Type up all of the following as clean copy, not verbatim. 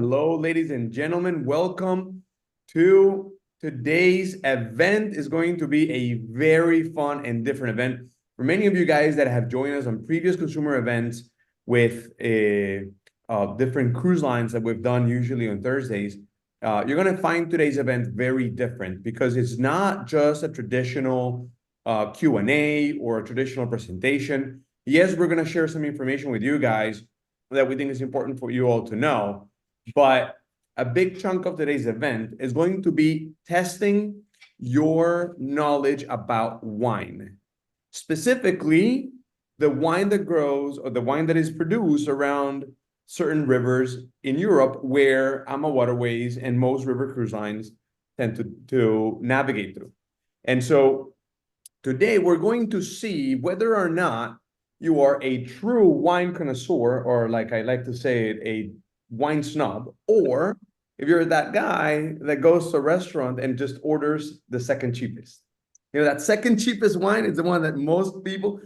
Hello, ladies and gentlemen. Welcome to today's event. Is going to be a very fun and different event. For many of you guys that have joined us on previous consumer events with different cruise lines that we've done usually on Thursdays, you're going to find today's event very different because it's not just a traditional Q&A or a traditional presentation. Yes, we're going to share some information with you guys that we think is important for you all to know. But a big chunk of today's event is going to be testing your knowledge about wine. Specifically, the wine that grows or the wine that is produced around certain rivers in Europe where AmaWaterways and most river cruise lines tend to navigate through. And so today we're going to see whether or not you are a true wine connoisseur, or like I like to say it, a wine snob, or if you're that guy that goes to a restaurant and just orders the second cheapest. That second cheapest wine is the one that most people,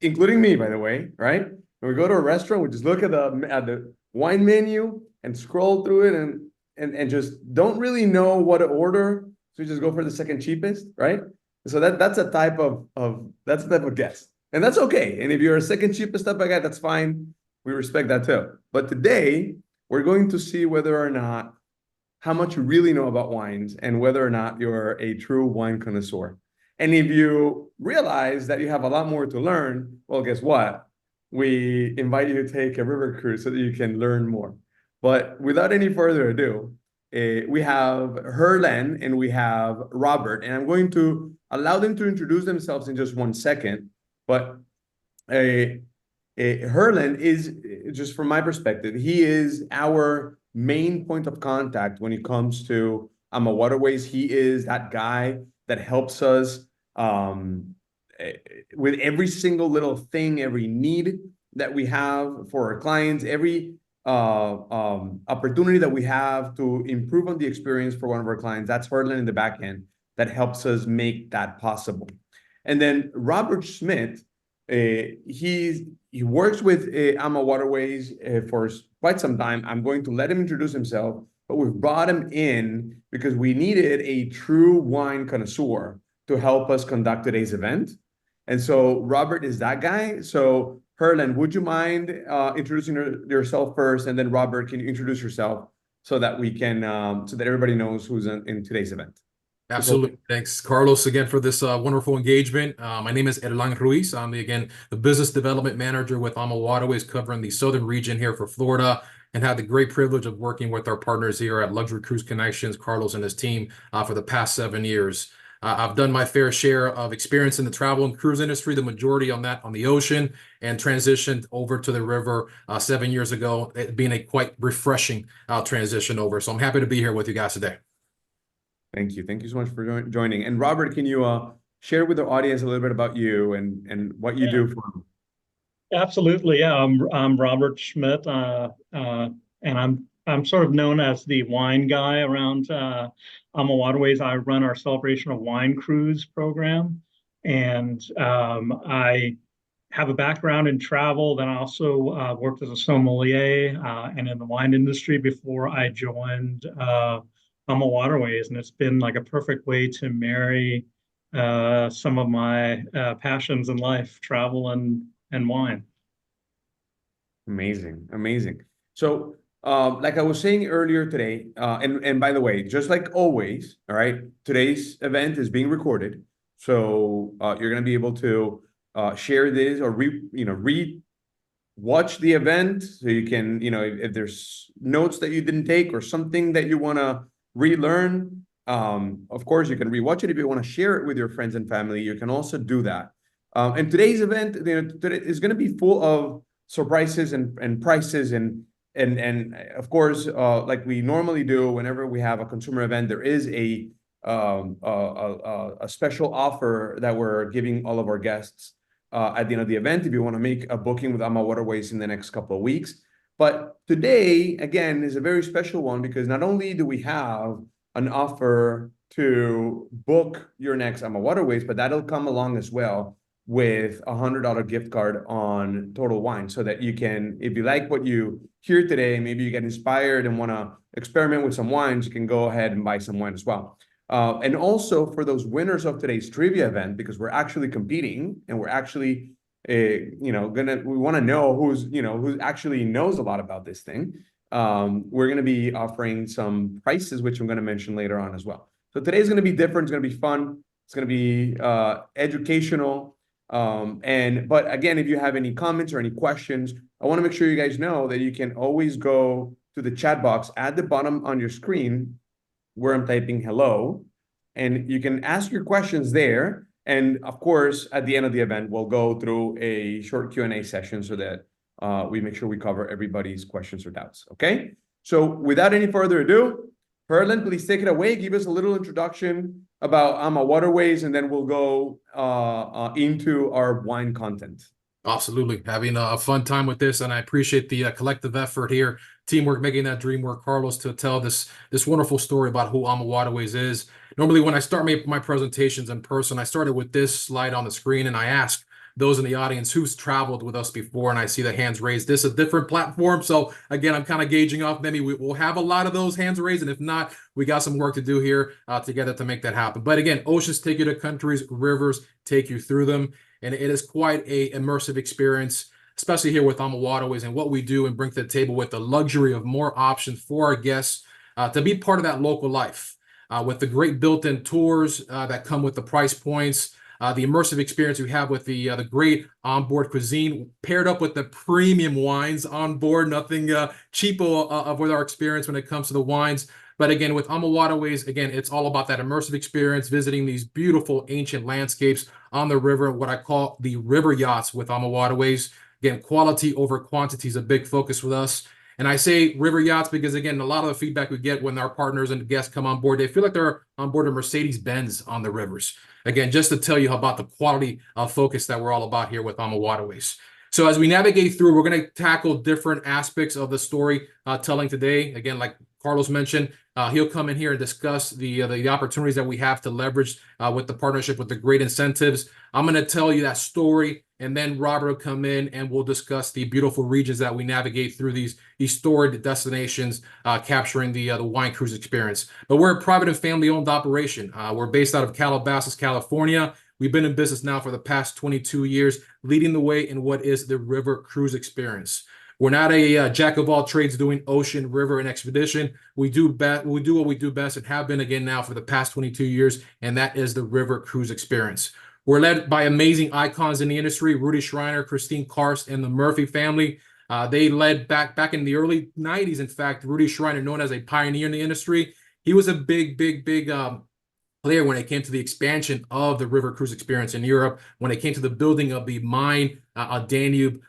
including me, by the way, right? When we go to a restaurant, we just look at the wine menu and scroll through it and just don't really know what to order. So we just go for the second cheapest, right? So that's a type of guest. And that's okay. And if you're a second cheapest type of guy, that's fine. We respect that too. But today, we're going to see whether or not how much you really know about wines and whether or not you're a true wine connoisseur. And if you realize that you have a lot more to learn, well, guess what? We invite you to take a river cruise so that you can learn more. But without any further ado, we have Herlan and we have Robert, and I'm going to allow them to introduce themselves in just 1 second. But Herlan is, just from my perspective, he is our main point of contact when it comes to AmaWaterways. He is that guy that helps us with every single little thing, every need that we have for our clients, every opportunity that we have to improve on the experience for one of our clients. That's Herlan in the back end that helps us make that possible. And then Robert Schmidt, he works with AmaWaterways for quite some time. I'm going to let him introduce himself, but we've brought him in because we needed a true wine connoisseur to help us conduct today's event. And so Robert is that guy. So Herlan, would you mind introducing yourself first, and then Robert, can you introduce yourself so that we can so that everybody knows who's in today's event? Absolutely. Thanks, Carlos, again for this wonderful engagement. My name is Herlan Ruiz. I'm the business development manager with AmaWaterways, covering the southern region here for Florida, and had the great privilege of working with our partners here at Luxury Cruise Connections, Carlos and his team, for the past 7 years. I've done my fair share of experience in the travel and cruise industry, the majority on the ocean, and transitioned over to the river 7 years ago, it being a quite refreshing transition over. So I'm happy to be here with you guys today. Thank you. Thank you so much for joining. And Robert, can you share with the audience a little bit about you and what you do for them? Absolutely. Yeah, I'm Robert Schmidt, and I'm sort of known as the wine guy around AmaWaterways. I run our Celebration of Wine Cruise program, and I have a background in travel. Then I also worked as a sommelier and in the wine industry before I joined AmaWaterways, and it's been like a perfect way to marry some of my passions in life, travel and wine. Amazing, amazing. So, like I was saying earlier today, and by the way, just like always, all right, today's event is being recorded, so you're gonna be able to share this or watch the event, so you can, if there's notes that you didn't take or something that you wanna relearn, of course you can rewatch it. If you want to share it with your friends and family, you can also do that. And today's event, today is going to be full of surprises and prices and of course, like we normally do whenever we have a consumer event, there is a special offer that we're giving all of our guests at the end of the event if you want to make a booking with AmaWaterways in the next couple of weeks. But today, again, is a very special one because not only do we have an offer to book your next AmaWaterways, but that'll come along as well with $100 gift card on Total Wine, so that you can, if you like what you hear today, maybe you get inspired and want to experiment with some wines, you can go ahead and buy some wine as well. And also for those winners of today's trivia event, because we're actually competing and we're actually, we want to know who actually knows a lot about this thing. We're going to be offering some prices, which I'm going to mention later on as well. So today's going to be different. It's going to be fun. It's going to be educational. But again, if you have any comments or any questions, I want to make sure you guys know that you can always go to the chat box at the bottom on your screen where I'm typing hello, and you can ask your questions there. And of course, at the end of the event, we'll go through a short Q&A session so that we make sure we cover everybody's questions or doubts, okay? So without any further ado, Herlan, please take it away. Give us a little introduction about AmaWaterways, and then we'll go into our wine content. Absolutely. Having a fun time with this, and I appreciate the collective effort here, teamwork, making that dream work, Carlos, to tell this wonderful story about who AmaWaterways is. Normally, when I start my presentations in person, I started with this slide on the screen, and I ask those in the audience who's traveled with us before, and I see the hands raised. This is a different platform, so again, I'm kind of gauging off. Maybe we'll have a lot of those hands raised, and if not, we got some work to do here together to make that happen. But again, oceans take you to countries, rivers take you through them, and it is quite a immersive experience, especially here with AmaWaterways and what we do and bring to the table with the luxury of more options for our guests to be part of that local life with the great built-in tours that come with the price points. The immersive experience we have with the great onboard cuisine paired up with the premium wines on board, nothing cheapo with our experience when it comes to the wines. But again, with AmaWaterways, again, it's all about that immersive experience, visiting these beautiful ancient landscapes on the river, what I call the river yachts with AmaWaterways. Again, quality over quantity is a big focus with us. And I say river yachts because, again, a lot of the feedback we get when our partners and guests come on board, they feel like they're on board a Mercedes-Benz on the rivers. Again, just to tell you about the quality of focus that we're all about here with AmaWaterways. So as we navigate through, we're going to tackle different aspects of the story telling today. Again, like Carlos mentioned, he'll come in here and discuss the opportunities that we have to leverage with the partnership, with the great incentives. I'm going to tell you that story, and then Robert will come in and we'll discuss the beautiful regions that we navigate through these storied destinations, capturing the wine cruise experience. But we're a private and family-owned operation. We're based out of Calabasas, California. We've been in business now for the past 22 years, leading the way in what is the river cruise experience. We're not a jack of all trades doing ocean, river, and expedition. We do what we do best and have been again now for the past 22 years, and that is the river cruise experience. We're led by amazing icons in the industry, Rudy Schreiner, Christine Karst, and the Murphy family. They led back in the early 90s. In fact, Rudy Schreiner, known as a pioneer in the industry, he was a big player when it came to the expansion of the river cruise experience in Europe, when it came to the building of the Danube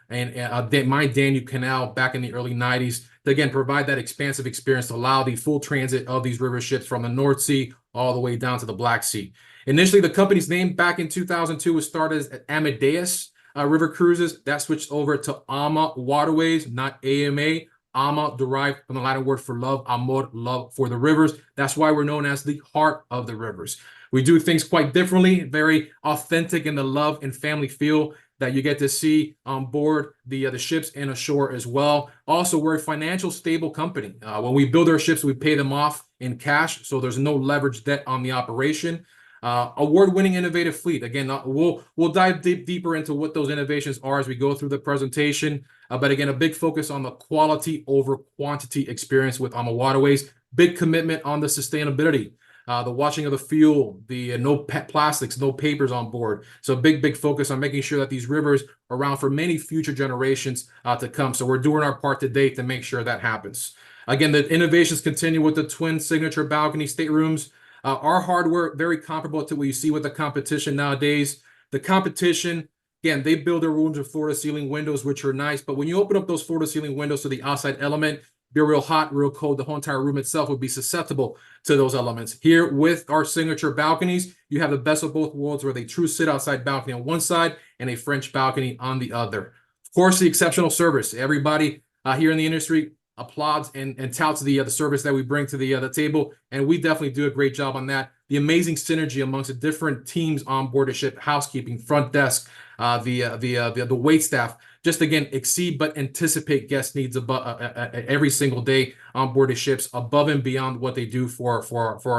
Canal back in the early 90s, to again provide that expansive experience to allow the full transit of these river ships from the North Sea all the way down to the Black Sea. Initially, the company's name back in 2002 was started as Amadeus River Cruises. That switched over to AmaWaterways, not AMA. Ama derived from the Latin word for love, amor, love for the rivers. That's why we're known as the heart of the rivers. We do things quite differently, very authentic in the love and family feel that you get to see on board the ships and ashore as well. Also, we're a financial stable company. When we build our ships, we pay them off in cash, so there's no leverage debt on the operation. Award-winning innovative fleet. Again, we'll dive deeper into what those innovations are as we go through the presentation. But again, a big focus on the quality over quantity experience with AmaWaterways. Big commitment on the sustainability, the watching of the fuel, the no plastics, no papers on board. So big focus on making sure that these rivers are around for many future generations to come. So we're doing our part today to make sure that happens. Again, the innovations continue with the twin signature balcony staterooms. Our hardware, very comparable to what you see with the competition nowadays. The competition, again, they build their rooms with floor-to-ceiling windows, which are nice. But when you open up those floor-to-ceiling windows to the outside element, be real hot, real cold. The whole entire room itself would be susceptible to those elements. Here, with our signature balconies, you have the best of both worlds, where they true sit-outside balcony on one side and a French balcony on the other. Of course, the exceptional service. Everybody here in the industry applauds and touts the service that we bring to the table, and we definitely do a great job on that. the amazing synergy amongst the different teams on board the ship, housekeeping, front desk, the wait staff, just again exceed but anticipate guest needs above every single day on board the ships, above and beyond what they do for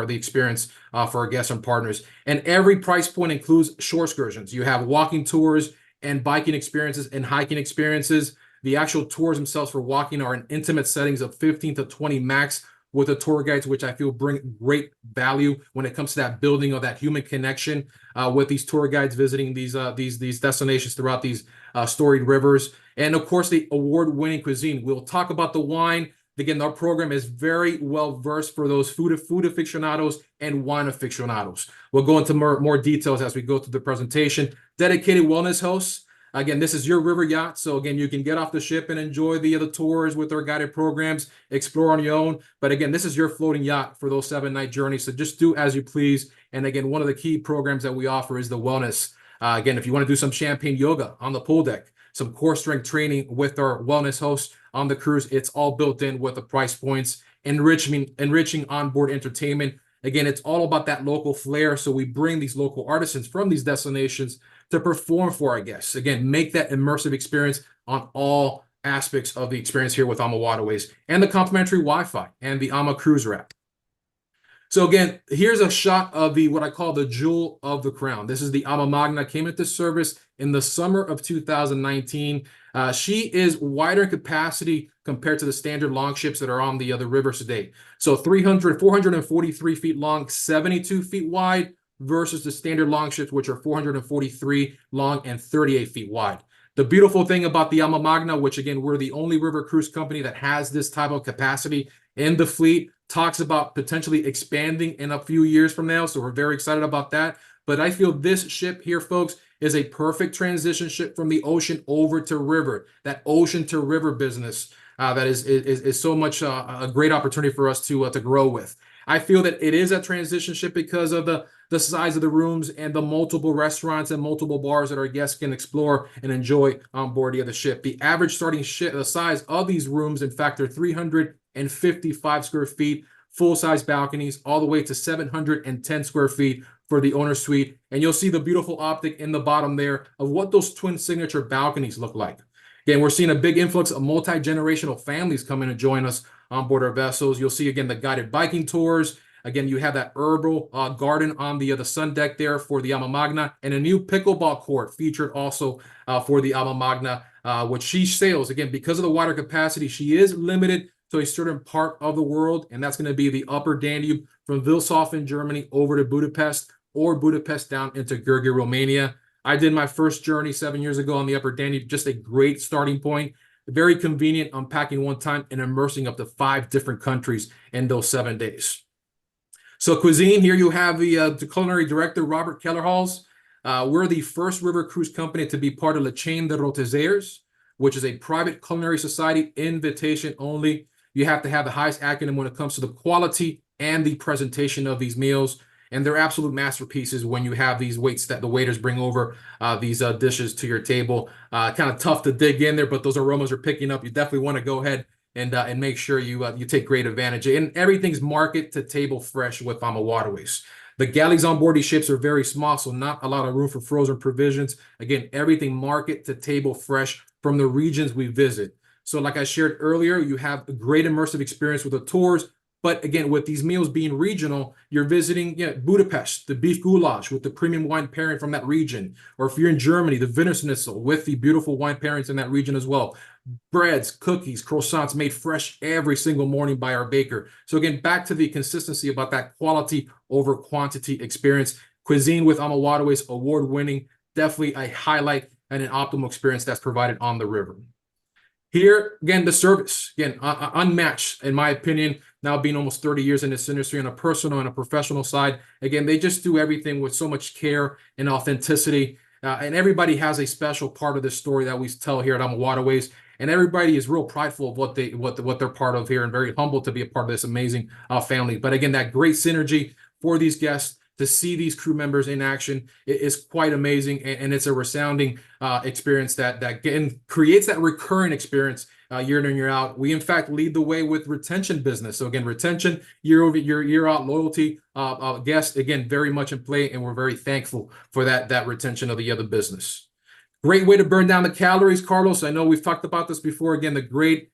the experience for our guests and partners. And every price point includes shore excursions. You have walking tours and biking experiences and hiking experiences. The actual tours themselves for walking are in intimate settings of 15 to 20 max, with the tour guides, which I feel bring great value when it comes to that building of that human connection with these tour guides visiting these destinations throughout these storied rivers. And of course, the award-winning cuisine. We'll talk about the wine. Again, our program is very well versed for those food aficionados and wine aficionados. We'll go into more details as we go through the presentation. Dedicated wellness hosts. Again, this is your river yacht. So again, you can get off the ship and enjoy the tours with our guided programs, explore on your own. But again, this is your floating yacht for those 7-night journeys. So just do as you please. And again, one of the key programs that we offer is the wellness. Again, if you want to do some champagne yoga on the pool deck, some core strength training with our wellness hosts on the cruise, it's all built in with the price points, enriching onboard entertainment. Again, it's all about that local flair. So we bring these local artisans from these destinations to perform for our guests. Again, make that immersive experience on all aspects of the experience here with AmaWaterways, and the complimentary Wi-Fi and the Ama Cruiser app. So again, here's a shot of what I call the jewel of the crown. This is the Ama Magna, came into service in the summer of 2019. She is wider in capacity compared to the standard longships that are on the other rivers today. So 443 feet long, 72 feet wide, versus the standard longships, which are 443 long and 38 feet wide. The beautiful thing about the Ama Magna, which again, we're the only river cruise company that has this type of capacity in the fleet, talks about potentially expanding in a few years from now. So we're very excited about that. But I feel this ship here, folks, is a perfect transition ship from the ocean over to river. That ocean to river business that is so much a great opportunity for us to grow with. I feel that it is a transition ship because of the size of the rooms and the multiple restaurants and multiple bars that our guests can explore and enjoy on board the ship. The average starting size of these rooms, in fact, are 355 square feet, full-size balconies, all the way to 710 square feet for the owner suite. And you'll see the beautiful optic in the bottom there of what those twin signature balconies look like. Again, we're seeing a big influx of multi-generational families coming to join us on board our vessels. You'll see, again, the guided biking tours. Again, you have that herbal garden on the sun deck there for the Ama Magna, and a new pickleball court featured also for the Ama Magna, which she sails. Again, because of the water capacity, she is limited to a certain part of the world, and that's going to be the upper Danube from Wilshofen, Germany, over to Budapest, or Budapest down into Gheorghe, Romania. I did my first journey 7 years ago on the upper Danube, just a great starting point. Very convenient, unpacking one time and immersing up to 5 different countries in those 7 days. So cuisine, here you have the culinary director, Robert Kellerhals. We're the first river cruise company to be part of La Chaîne de Rôtisseurs, which is a private culinary society, invitation only. You have to have the highest acumen when it comes to the quality and the presentation of these meals. And they're absolute masterpieces when you have these waits that the waiters bring over these dishes to your table. Kind of tough to dig in there, but those aromas are picking up. You definitely want to go ahead and make sure you take great advantage. And everything's market to table fresh with AmaWaterways. The galleys on board these ships are very small, so not a lot of room for frozen provisions. Again, everything market to table fresh from the regions we visit. So like I shared earlier, you have a great immersive experience with the tours. But again, with these meals being regional, you're visiting Budapest, the beef goulash with the premium wine pairing from that region. Or if you're in Germany, the Wiener Schnitzel with the beautiful wine pairings in that region as well. Breads, cookies, croissants made fresh every single morning by our baker. So again, back to the consistency about that quality over quantity experience. Cuisine with AmaWaterways, award-winning, definitely a highlight and an optimal experience that's provided on the river. Here, again, the service, again, unmatched, in my opinion, now being almost 30 years in this industry on a personal and a professional side. Again, they just do everything with so much care and authenticity. And everybody has a special part of this story that we tell here at AmaWaterways. And everybody is real prideful of what they're part of here and very humble to be a part of this amazing family. But again, that great synergy for these guests, to see these crew members in action is quite amazing, and it's a resounding experience that again creates that recurring experience year in and year out. We, in fact, lead the way with retention business. So again, retention, year over year, year out, loyalty, guests, again, very much in play, and we're very thankful for that retention of the other business. Great way to burn down the calories, Carlos. I know we've talked about this before. Again, the great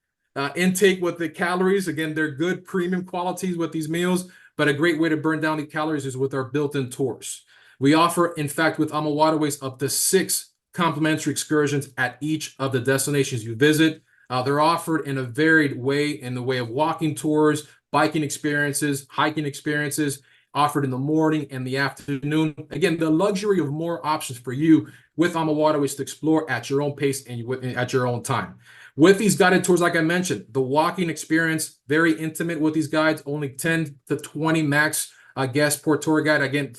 intake with the calories. Again, they're good premium qualities with these meals, but a great way to burn down the calories is with our built-in tours. We offer, in fact, with AmaWaterways, up to 6 complimentary excursions at each of the destinations you visit. They're offered in a varied way, in the way of walking tours, biking experiences, hiking experiences, offered in the morning and the afternoon. Again, the luxury of more options for you with AmaWaterways to explore at your own pace and at your own time. With these guided tours, like I mentioned, the walking experience, very intimate with these guides, only 10 to 20 max guests per tour guide. Again,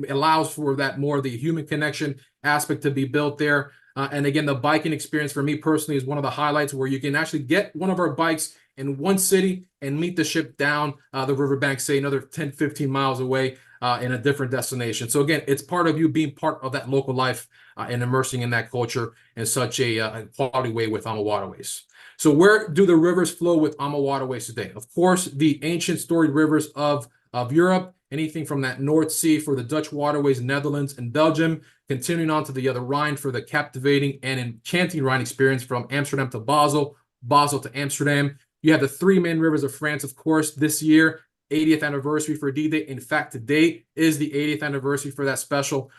allows for that more the human connection aspect to be built there. And again, the biking experience for me personally is one of the highlights, where you can actually get one of our bikes in one city and meet the ship down the riverbank, say another 10, 15 miles away in a different destination. So again, it's part of you being part of that local life and immersing in that culture in such a quality way with AmaWaterways. So where do the rivers flow with AmaWaterways today? Of course, the ancient storied rivers of Europe, anything from that North Sea for the Dutch waterways, Netherlands and Belgium, continuing on to the other Rhine for the captivating and enchanting Rhine experience from Amsterdam to Basel, Basel to Amsterdam. You have the 3 main rivers of France, of course, this year, 80th anniversary for D-Day. In fact, today is the 80th anniversary for that special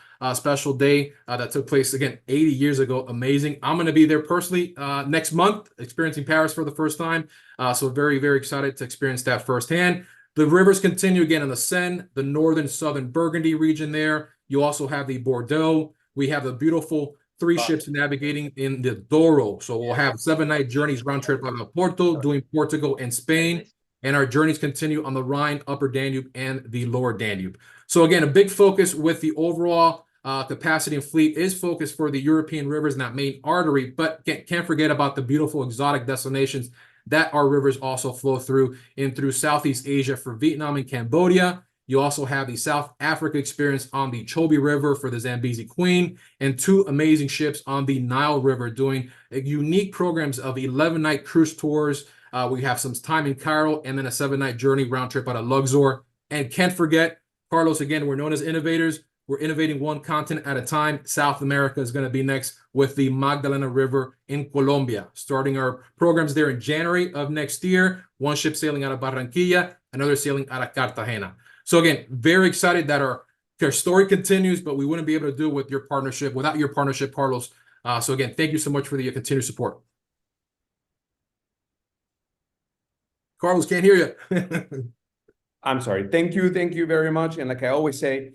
day that took place, again, 80 years ago. Amazing. I'm going to be there personally next month, experiencing Paris for the first time. So very, very excited to experience that firsthand. The rivers continue again in the Seine, the northern, southern Burgundy region there. You also have the Bordeaux. We have the beautiful 3 ships navigating in the Douro. So we'll have 7-night journeys round trip out of Porto, doing Portugal and Spain. And our journeys continue on the Rhine, Upper Danube, and the Lower Danube. So again, a big focus with the overall capacity and fleet is focused for the European rivers and that main artery, but can't forget about the beautiful exotic destinations that our rivers also flow through Southeast Asia for Vietnam and Cambodia. You also have the South Africa experience on the Chobe River for the Zambezi Queen, and 2 amazing ships on the Nile River doing unique programs of 11-night cruise tours. We have some time in Cairo, and then a 7-night journey round trip out of Luxor. And can't forget, Carlos, again, we're known as innovators. We're innovating one continent at a time. South America is going to be next with the Magdalena River in Colombia, starting our programs there in January of next year. 1 ship sailing out of Barranquilla, another sailing out of Cartagena. So again, very excited that our story continues, but we wouldn't be able to do it with your partnership, without your partnership, Carlos. So again, thank you so much for the continued support. Carlos, can't hear you. I'm sorry. Thank you very much. And like I always say,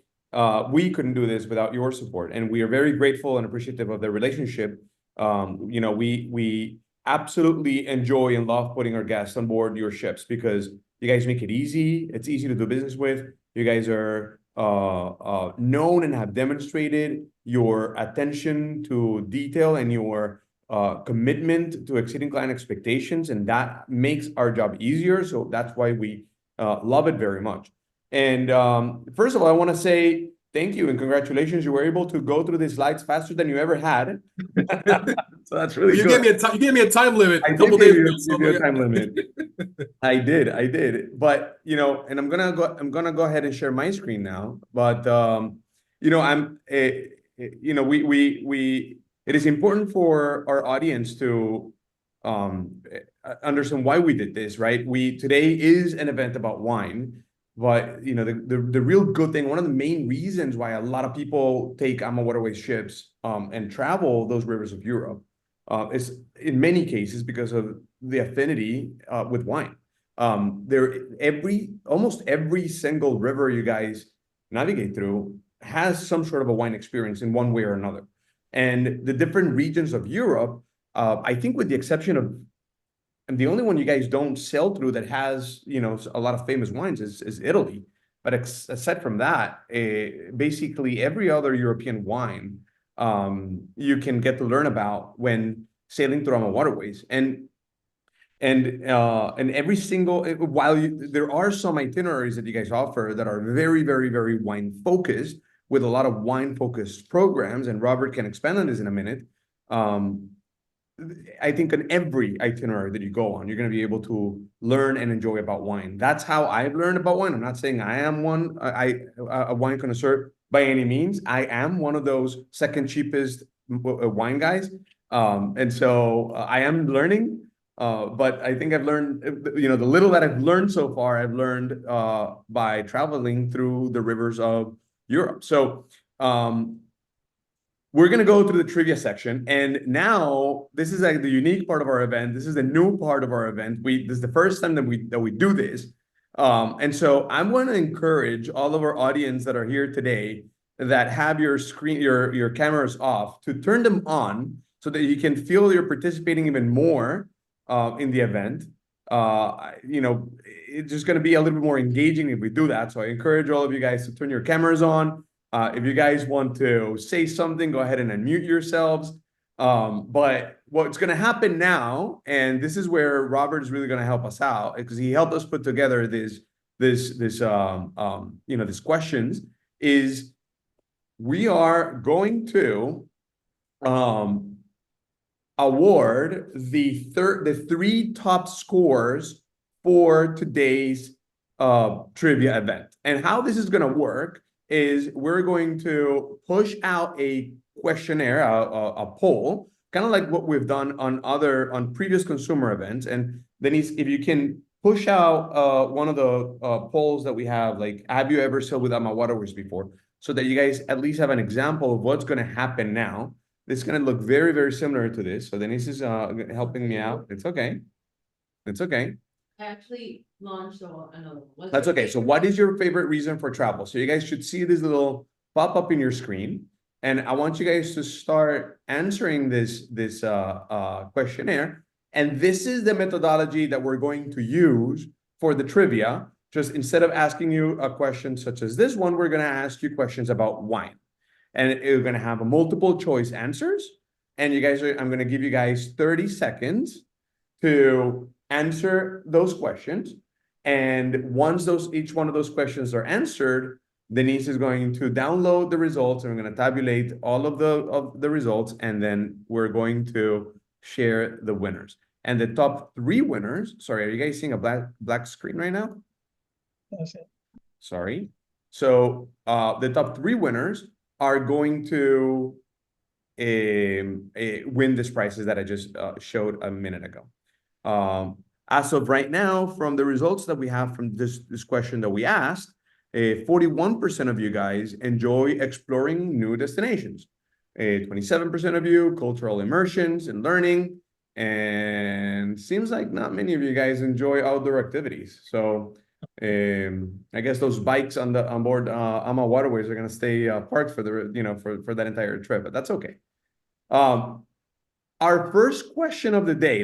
we couldn't do this without your support, and we are very grateful and appreciative of the relationship. You know, we absolutely enjoy and love putting our guests on board your ships, because you guys make it easy. It's easy to do business with. You guys are known and have demonstrated your attention to detail and your commitment to exceeding client expectations, and that makes our job easier. So that's why we love it very much. And first of all, I want to say thank you and congratulations. You were able to go through these slides faster than you ever had. So that's really good. You gave me a time limit. I did give you a time limit. I did. But you know, and I'm gonna go ahead and share my screen now. But you know, you know, it is important for our audience to understand why we did this, right? Today is an event about wine. But you know, the real good thing, one of the main reasons why a lot of people take AmaWaterways ships and travel those rivers of Europe is in many cases because of the affinity with wine. Almost every single river you guys navigate through has some sort of a wine experience in one way or another. And the different regions of Europe, I think with the exception of, and the only one you guys don't sail through that has, you know, a lot of famous wines is Italy. But aside from that, basically every other European wine you can get to learn about when sailing through AmaWaterways. And every single, there are some itineraries that you guys offer that are very, very, very wine focused, with a lot of wine focused programs, and Robert can expand on this in a minute. I think on every itinerary that you go on, you're going to be able to learn and enjoy about wine. That's how I've learned about wine. I'm not saying I am a wine connoisseur by any means. I am one of those second cheapest wine guys. And so I am learning, but I think I've learned, the little that I've learned so far, I've learned by traveling through the rivers of Europe. So, we're going to go through the trivia section. And now this is like the unique part of our event. This is the new part of our event. This is the first time that we do this. And so I'm going to encourage all of our audience that are here today that have your screen, your cameras off, to turn them on so that you can feel you're participating even more in the event. It's just going to be a little bit more engaging if we do that. So I encourage all of you guys to turn your cameras on. If you guys want to say something, go ahead and unmute yourselves. But what's going to happen now, and this is where Robert is really going to help us out, because he helped us put together these questions, is we are going to award the three top scores for today's trivia event. And how this is going to work is we're going to push out a questionnaire, a poll, kind of like what we've done on previous consumer events. And Denise, if you can push out one of the polls that we have, like, have you ever sailed with AmaWaterways before? So that you guys at least have an example of what's going to happen now. It's going to look very, very similar to this. So Denise is helping me out. It's okay. It's okay. I actually launched another one. That's okay. So what is your favorite reason for travel? So you guys should see this little pop up in your screen. And I want you guys to start answering this questionnaire. And this is the methodology that we're going to use for the trivia. Just instead of asking you a question such as this one, we're going to ask you questions about wine. And you're going to have a multiple choice answers. And I'm going to give you guys 30 seconds to answer those questions. And once each one of those questions are answered, Denise is going to download the results, and we're going to tabulate all of the results, and then we're going to share the winners. And the top three winners, sorry, are you guys seeing a black screen right now? That's it. Sorry. So the top three winners are going to win these prizes that I just showed a minute ago. As of right now, from the results that we have from this question that we asked, 41% of you guys enjoy exploring new destinations. 27% of you, cultural immersions and learning. And seems like not many of you guys enjoy outdoor activities. So I guess those bikes on board AmaWaterways are going to stay parked for for that entire trip, but that's okay. Our first question of the day,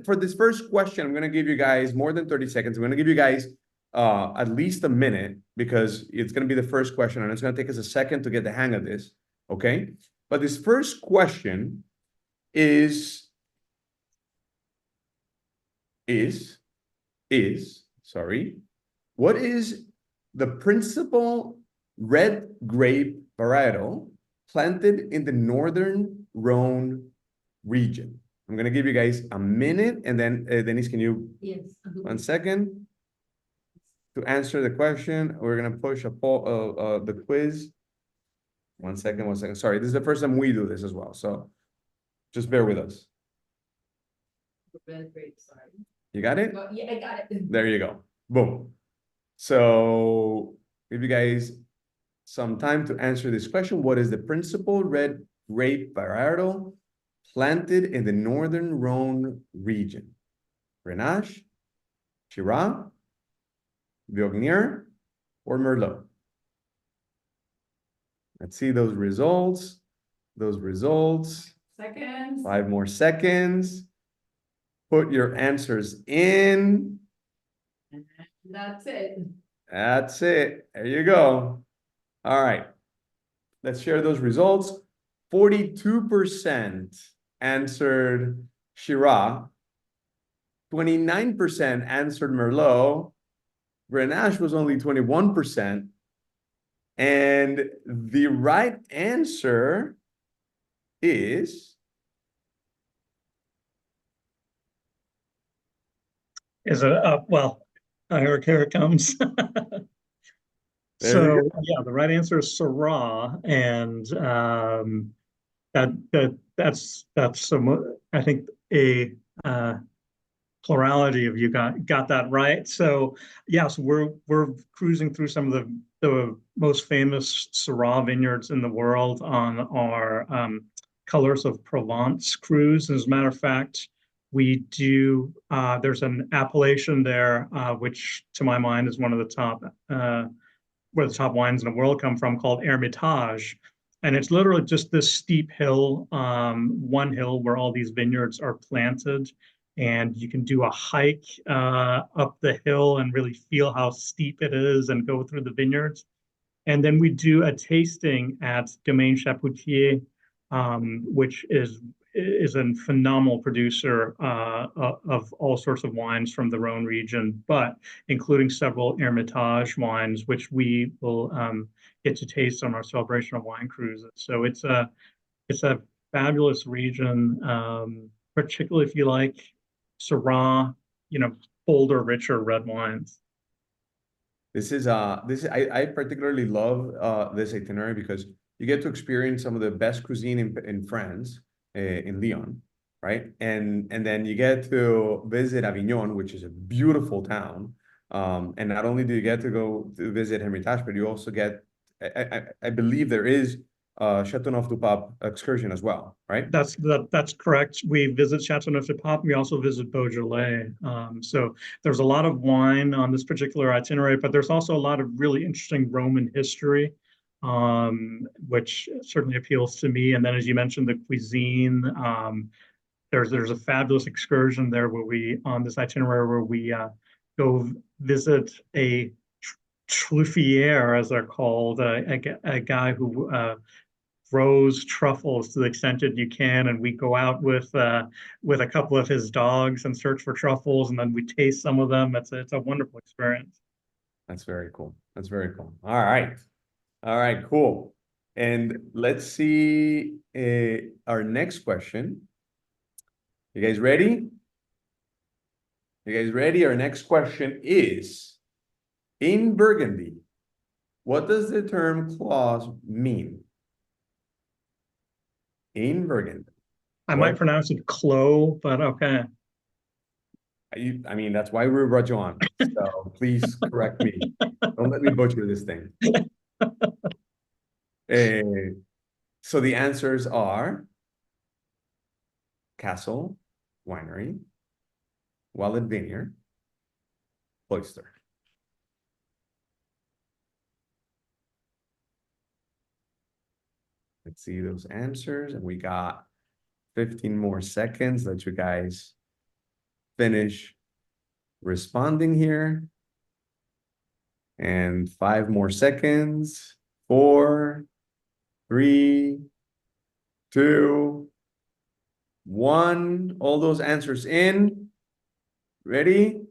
for this first question, I'm going to give you guys more than 30 seconds. I'm going to give you guys at least a minute, because it's going to be the first question, and it's going to take us a second to get the hang of this, okay? But this first question is what is the principal red grape varietal planted in the northern Rhone region? I'm going to give you guys a minute, and then Denise, can you? Yes. 1 second to answer the question. We're going to push a poll, the quiz. 1 second. Sorry, this is the first time we do this as well, so just bear with us. Red grape, sorry. You got it? Yeah, I got it. There you go. Boom. So give you guys some time to answer this question. What is the principal red grape varietal planted in the northern Rhone region? Grenache, Shiraz, Viognier, or Merlot? Let's see those results. Seconds. 5 more seconds. Put your answers in. That's it. That's it. There you go. All right. Let's share those results. 42% answered Shiraz. 29% answered Merlot. Grenache was only 21%. And the right answer is Is it well, here it comes. There we So go. yeah, the right answer is Syrah, and that's some, I think, a plurality of you got that right. So yes, we're cruising through some of the most famous Syrah vineyards in the world on our Colors of Provence cruise. As a matter of fact, we do there's an appellation there which to my mind is one of the top where the top wines in the world come from, called Hermitage. And it's literally just this steep hill, one hill where all these vineyards are planted. And you can do a hike up the hill and really feel how steep it is and go through the vineyards. And then we do a tasting at Domaine Chapoutier, which is a phenomenal producer of all sorts of wines from the Rhone region, but including several Hermitage wines, which we will get to taste on our celebration of wine cruises. So it's a fabulous region, particularly if you like Syrah, bolder, richer red wines. I particularly love this itinerary because you get to experience some of the best cuisine in France, in Lyon, right? And then you get to visit Avignon, which is a beautiful town. And not only do you get to go to visit Hermitage, but you also get, I believe there is Châteauneuf-du-Pape excursion as well, right? That's correct. We visit Châteauneuf-du-Pape. We also visit Beaujolais. So there's a lot of wine on this particular itinerary, but there's also a lot of really interesting Roman history, which certainly appeals to me. And then, as you mentioned, the cuisine. There's a fabulous excursion there where we on this itinerary where we go visit a truffier, as they're called, a guy who grows truffles to the extent that you can, and we go out with a couple of his dogs and search for truffles, and then we taste some of them. It's a wonderful experience. That's very cool. That's very cool. All right, cool. And let's see our next question. You guys ready? Our next question is, in Burgundy, what does the term clos mean? In Burgundy. I might pronounce it clos, but okay. I mean, that's why we brought you on. So please correct me. Don't let me butcher this thing. So the answers are Castle, Winery, Wallet Vineyard, Cloister. Let's see those answers. And we got 15 more seconds. Let you guys finish responding here. And 5 more seconds. 4, 3, 2, 1. All those answers in. Ready?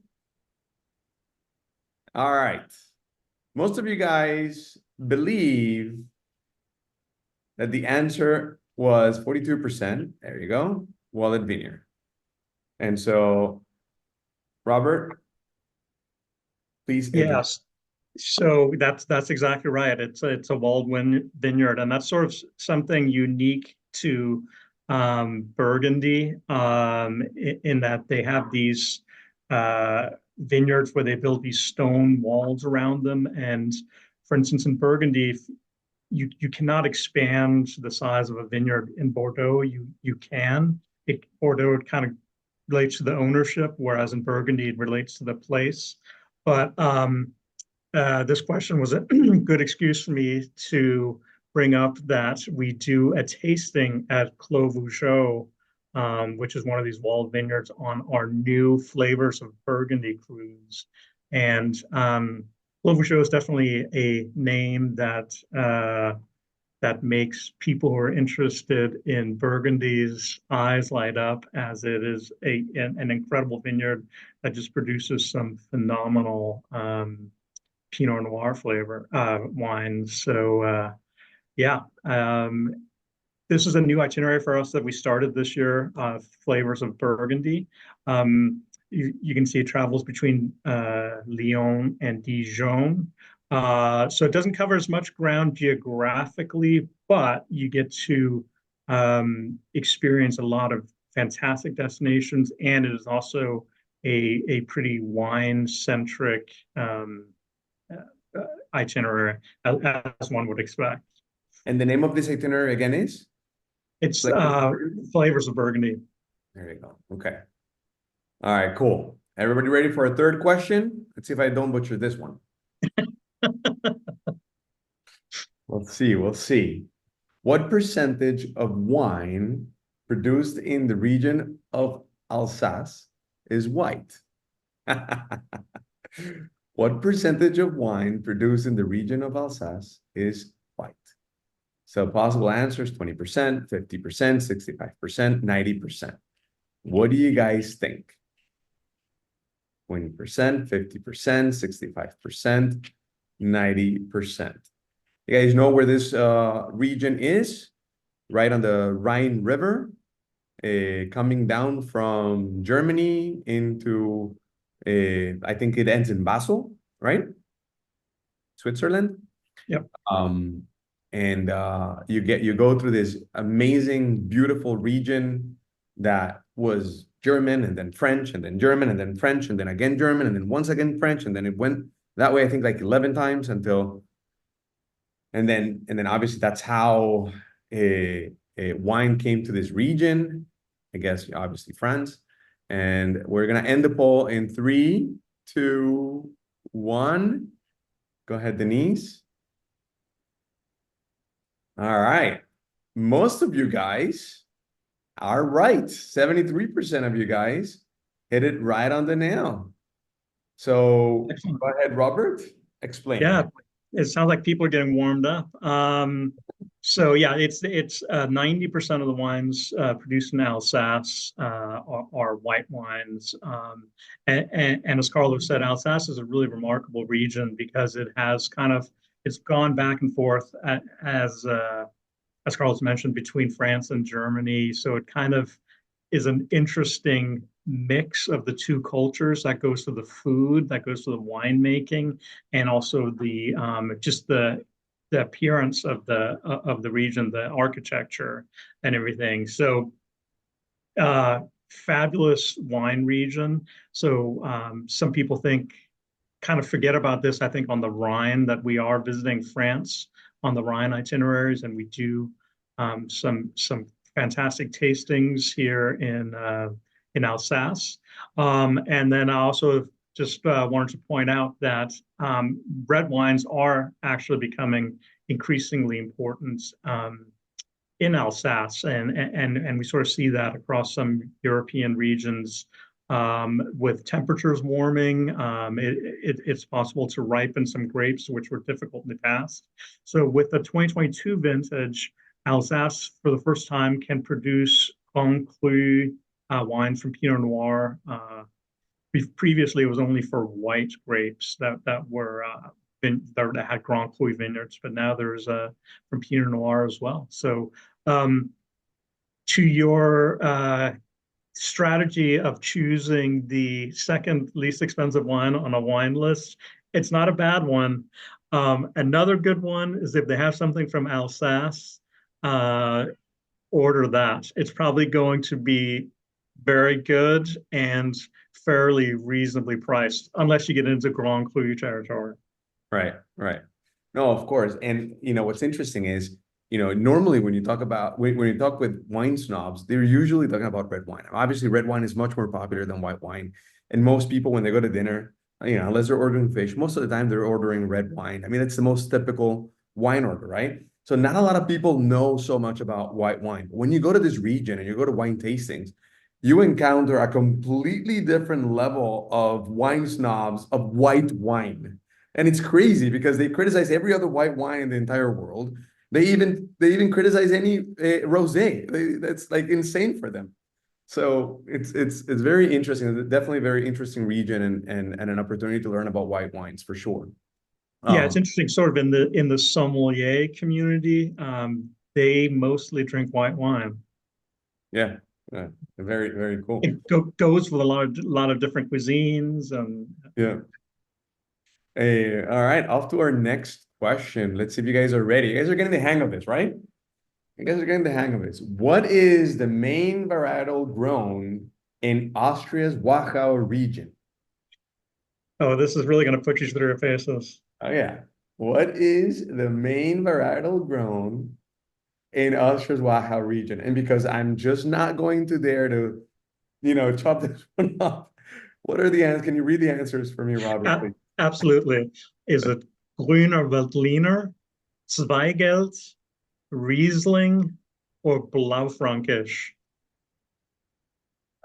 All right. Most of you guys believe that the answer was 42%. There you go. Wallet Vineyard. And so, Robert, please. Yes. So that's exactly right. It's a walled vineyard, and that's sort of something unique to Burgundy, in that they have these vineyards where they build these stone walls around them. And for instance, in Burgundy, you cannot expand the size of a vineyard. In Bordeaux. You can. Bordeaux kind of relates to the ownership, whereas in Burgundy it relates to the place. But this question was a good excuse for me to bring up that we do a tasting at Clos Vougeot, which is one of these walled vineyards, on our new Flavors of Burgundy cruise. And Clos Vougeot is definitely a name that makes people who are interested in Burgundy's eyes light up, as it is an incredible vineyard that just produces some phenomenal Pinot Noir flavor wines. So yeah, this is a new itinerary for us that we started this year, Flavors of Burgundy. you can see it travels between Lyon and Dijon. So it doesn't cover as much ground geographically, but you get to experience a lot of fantastic destinations, and it is also a pretty wine-centric itinerary, as one would expect. And the name of this itinerary again is? It's Like- Flavors of Burgundy. There you go. Okay. All right, cool. Everybody ready for a third question? Let's see if I don't butcher this one. We'll see. We'll see. What percentage of wine produced in the region of Alsace is white? What percentage of wine produced in the region of Alsace is white? So possible answers, 20%, 50%, 65%, 90%. What do you guys think? 20%, 50%, 65%, 90%. You guys know where this region is? Right on the Rhine River, coming down from Germany into, I think it ends in Basel, right? Switzerland. Yep. And you go through this amazing, beautiful region that was German and then French and then German and then French and then again German and then once again French, and then it went that way, I think like 11 times until, and then obviously that's how wine came to this region. I guess obviously France. And we're gonna end the poll in 3, 2, 1. Go ahead, Denise. All right. Most of you guys are right. 73% of you guys hit it right on the nail. So Excellent. go ahead, Robert. Explain. Yeah, it sounds like people are getting warmed up. So yeah, it's 90% of the wines produced in Alsace are white wines. And as Carlos said, Alsace is a really remarkable region because it has it's gone back and forth as Carlos mentioned, between France and Germany. So it kind of is an interesting mix of the two cultures that goes to the food, that goes to the winemaking, and also the just the appearance of the region, the architecture and everything. So fabulous wine region. So some people kind of forget about this, I think, on the Rhine, that we are visiting France on the Rhine itineraries, and we do some fantastic tastings here in Alsace. And then I also just wanted to point out that red wines are actually becoming increasingly important in Alsace, and we sort of see that across some European regions. With temperatures warming, it's possible to ripen some grapes which were difficult in the past. So with the 2022 vintage, Alsace for the first time can produce Grand Cru wine from Pinot Noir. Previously, it was only for white grapes that had Grand Cru vineyards, but now there's from Pinot Noir as well. So to your strategy of choosing the second least expensive wine on a wine list, it's not a bad one. Another good one is if they have something from Alsace, order that. It's probably going to be very good and fairly reasonably priced, unless you get into Grand Cru territory. Right. No, of course. And what's interesting is, normally when you talk with wine snobs, they're usually talking about red wine. Obviously, red wine is much more popular than white wine. And most people, when they go to dinner, unless they're ordering fish, most of the time they're ordering red wine. I mean, it's the most typical wine order, right? So not a lot of people know so much about white wine. When you go to this region and you go to wine tastings, you encounter a completely different level of wine snobs of white wine. And it's crazy because they criticize every other white wine in the entire world. They even criticize any rosé. That's like insane for them. So it's very interesting. It's definitely a very interesting region and an opportunity to learn about white wines for sure. Yeah, it's interesting. Sort of in the sommelier community, they mostly drink white wine. Yeah, Yeah, very, very cool. It goes with a lot of different cuisines and Yeah. Hey, all right, off to our next question. Let's see if you guys are ready. You guys are getting the hang of this, right? You guys are getting the hang of this. What is the main varietal grown in Austria's Wachau region? oh, this is really going to put you through your faces. Oh yeah. What is the main varietal grown in Austria's Wachau region? And because I'm just not going to dare to, chop this one up. What are the answers? Can you read the answers for me, Robert, please? Absolutely. Is it Grüner Veltliner, Zweigelt, Riesling, or Blaufränkisch?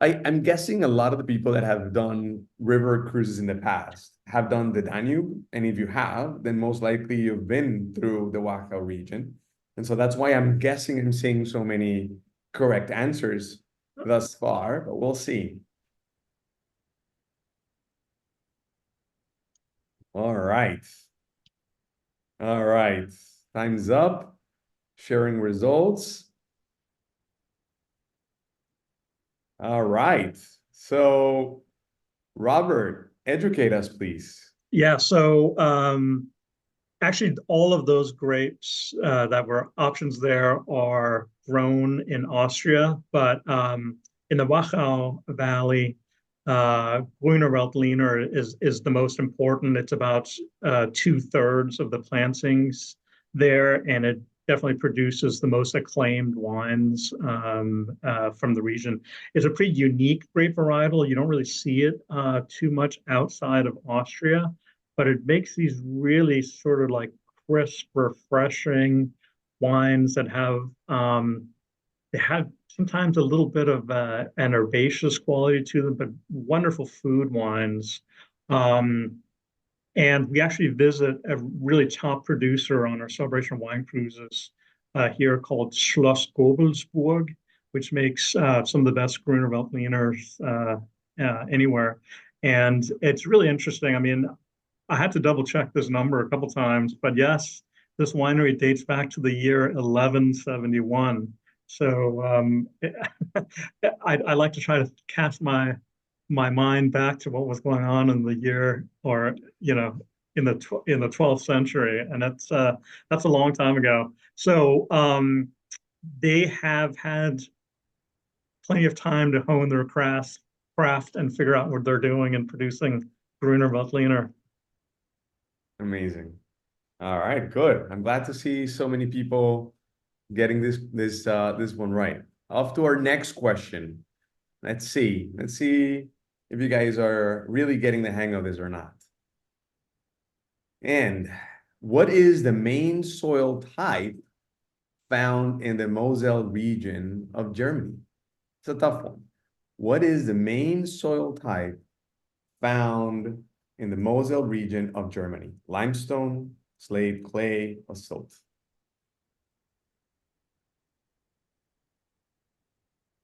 I'm guessing a lot of the people that have done river cruises in the past have done the Danube. And if you have, then most likely you've been through the Wachau region. And so that's why I'm guessing I'm seeing so many correct answers thus far, but we'll see. All right. All right. Time's up. Sharing results. All right. So, Robert, educate us, please. Yeah, so actually all of those grapes that were options there are grown in Austria, but in the Wachau Valley, Grüner Veltliner is the most important. It's about 2/3 of the plantings there, and it definitely produces the most acclaimed wines from the region. It's a pretty unique grape varietal. You don't really see it too much outside of Austria, but it makes these really sort of like crisp, refreshing wines that they have sometimes a little bit of an herbaceous quality to them, but wonderful food wines. And we actually visit a really top producer on our Celebration of Wine Cruises here called Schloss Gobelsburg, which makes some of the best Gruner Veltliners anywhere. And it's really interesting. I mean, I had to double check this number a couple times, but yes, this winery dates back to the year 1171. So I like to try to cast my mind back to what was going on in the year, or in the 12th century, and that's a long time ago. So they have had plenty of time to hone their craft and figure out what they're doing in producing Gruner Veltliner. Amazing. All right, good. I'm glad to see so many people getting this one right. Off to our next question. Let's see if you guys are really getting the hang of this or not. And what is the main soil type found in the Moselle region of Germany? It's a tough one. What is the main soil type found in the Moselle region of Germany? Limestone, slate, clay, or silt?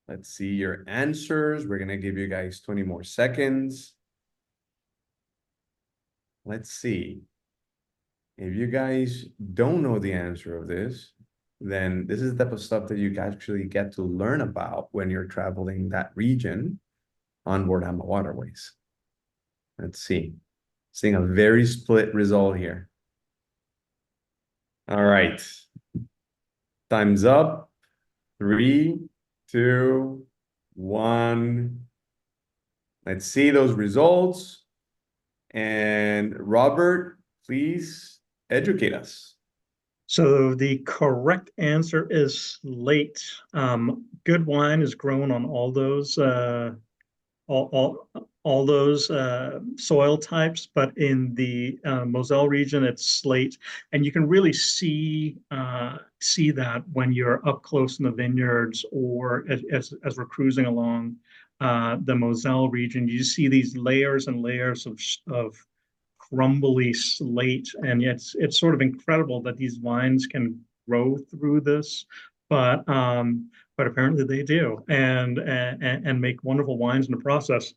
Let's see your answers. We're going to give you guys 20 more seconds. Let's see. If you guys don't know the answer of this, then this is the type of stuff that you actually get to learn about when you're traveling that region on board AmaWaterways. Let's see. Seeing a very split result here. All right. Time's up. 3, 2, 1. Let's see those results. And Robert, please educate us. So the correct answer is slate. Good wine is grown on all those all those soil types, but in the Moselle region, it's slate, and you can really see that when you're up close in the vineyards, or as we're cruising along the Moselle region. You see these layers and layers of crumbly slate, and it's sort of incredible that these vines can grow through this, but apparently they do, and make wonderful wines in the process.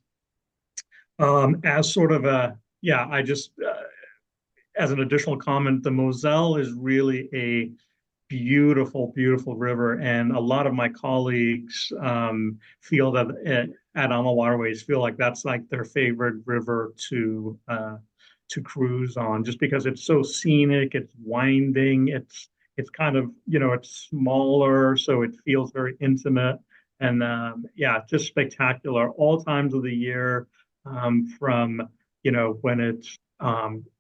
As sort of a I just as an additional comment, the Moselle is really a beautiful, beautiful river. And a lot of my colleagues feel that at AmaWaterways feel like that's like their favorite river to cruise on, just because it's so scenic, it's winding, it's kind of, it's smaller, so it feels very intimate. And yeah, just spectacular all times of the year, from, when it's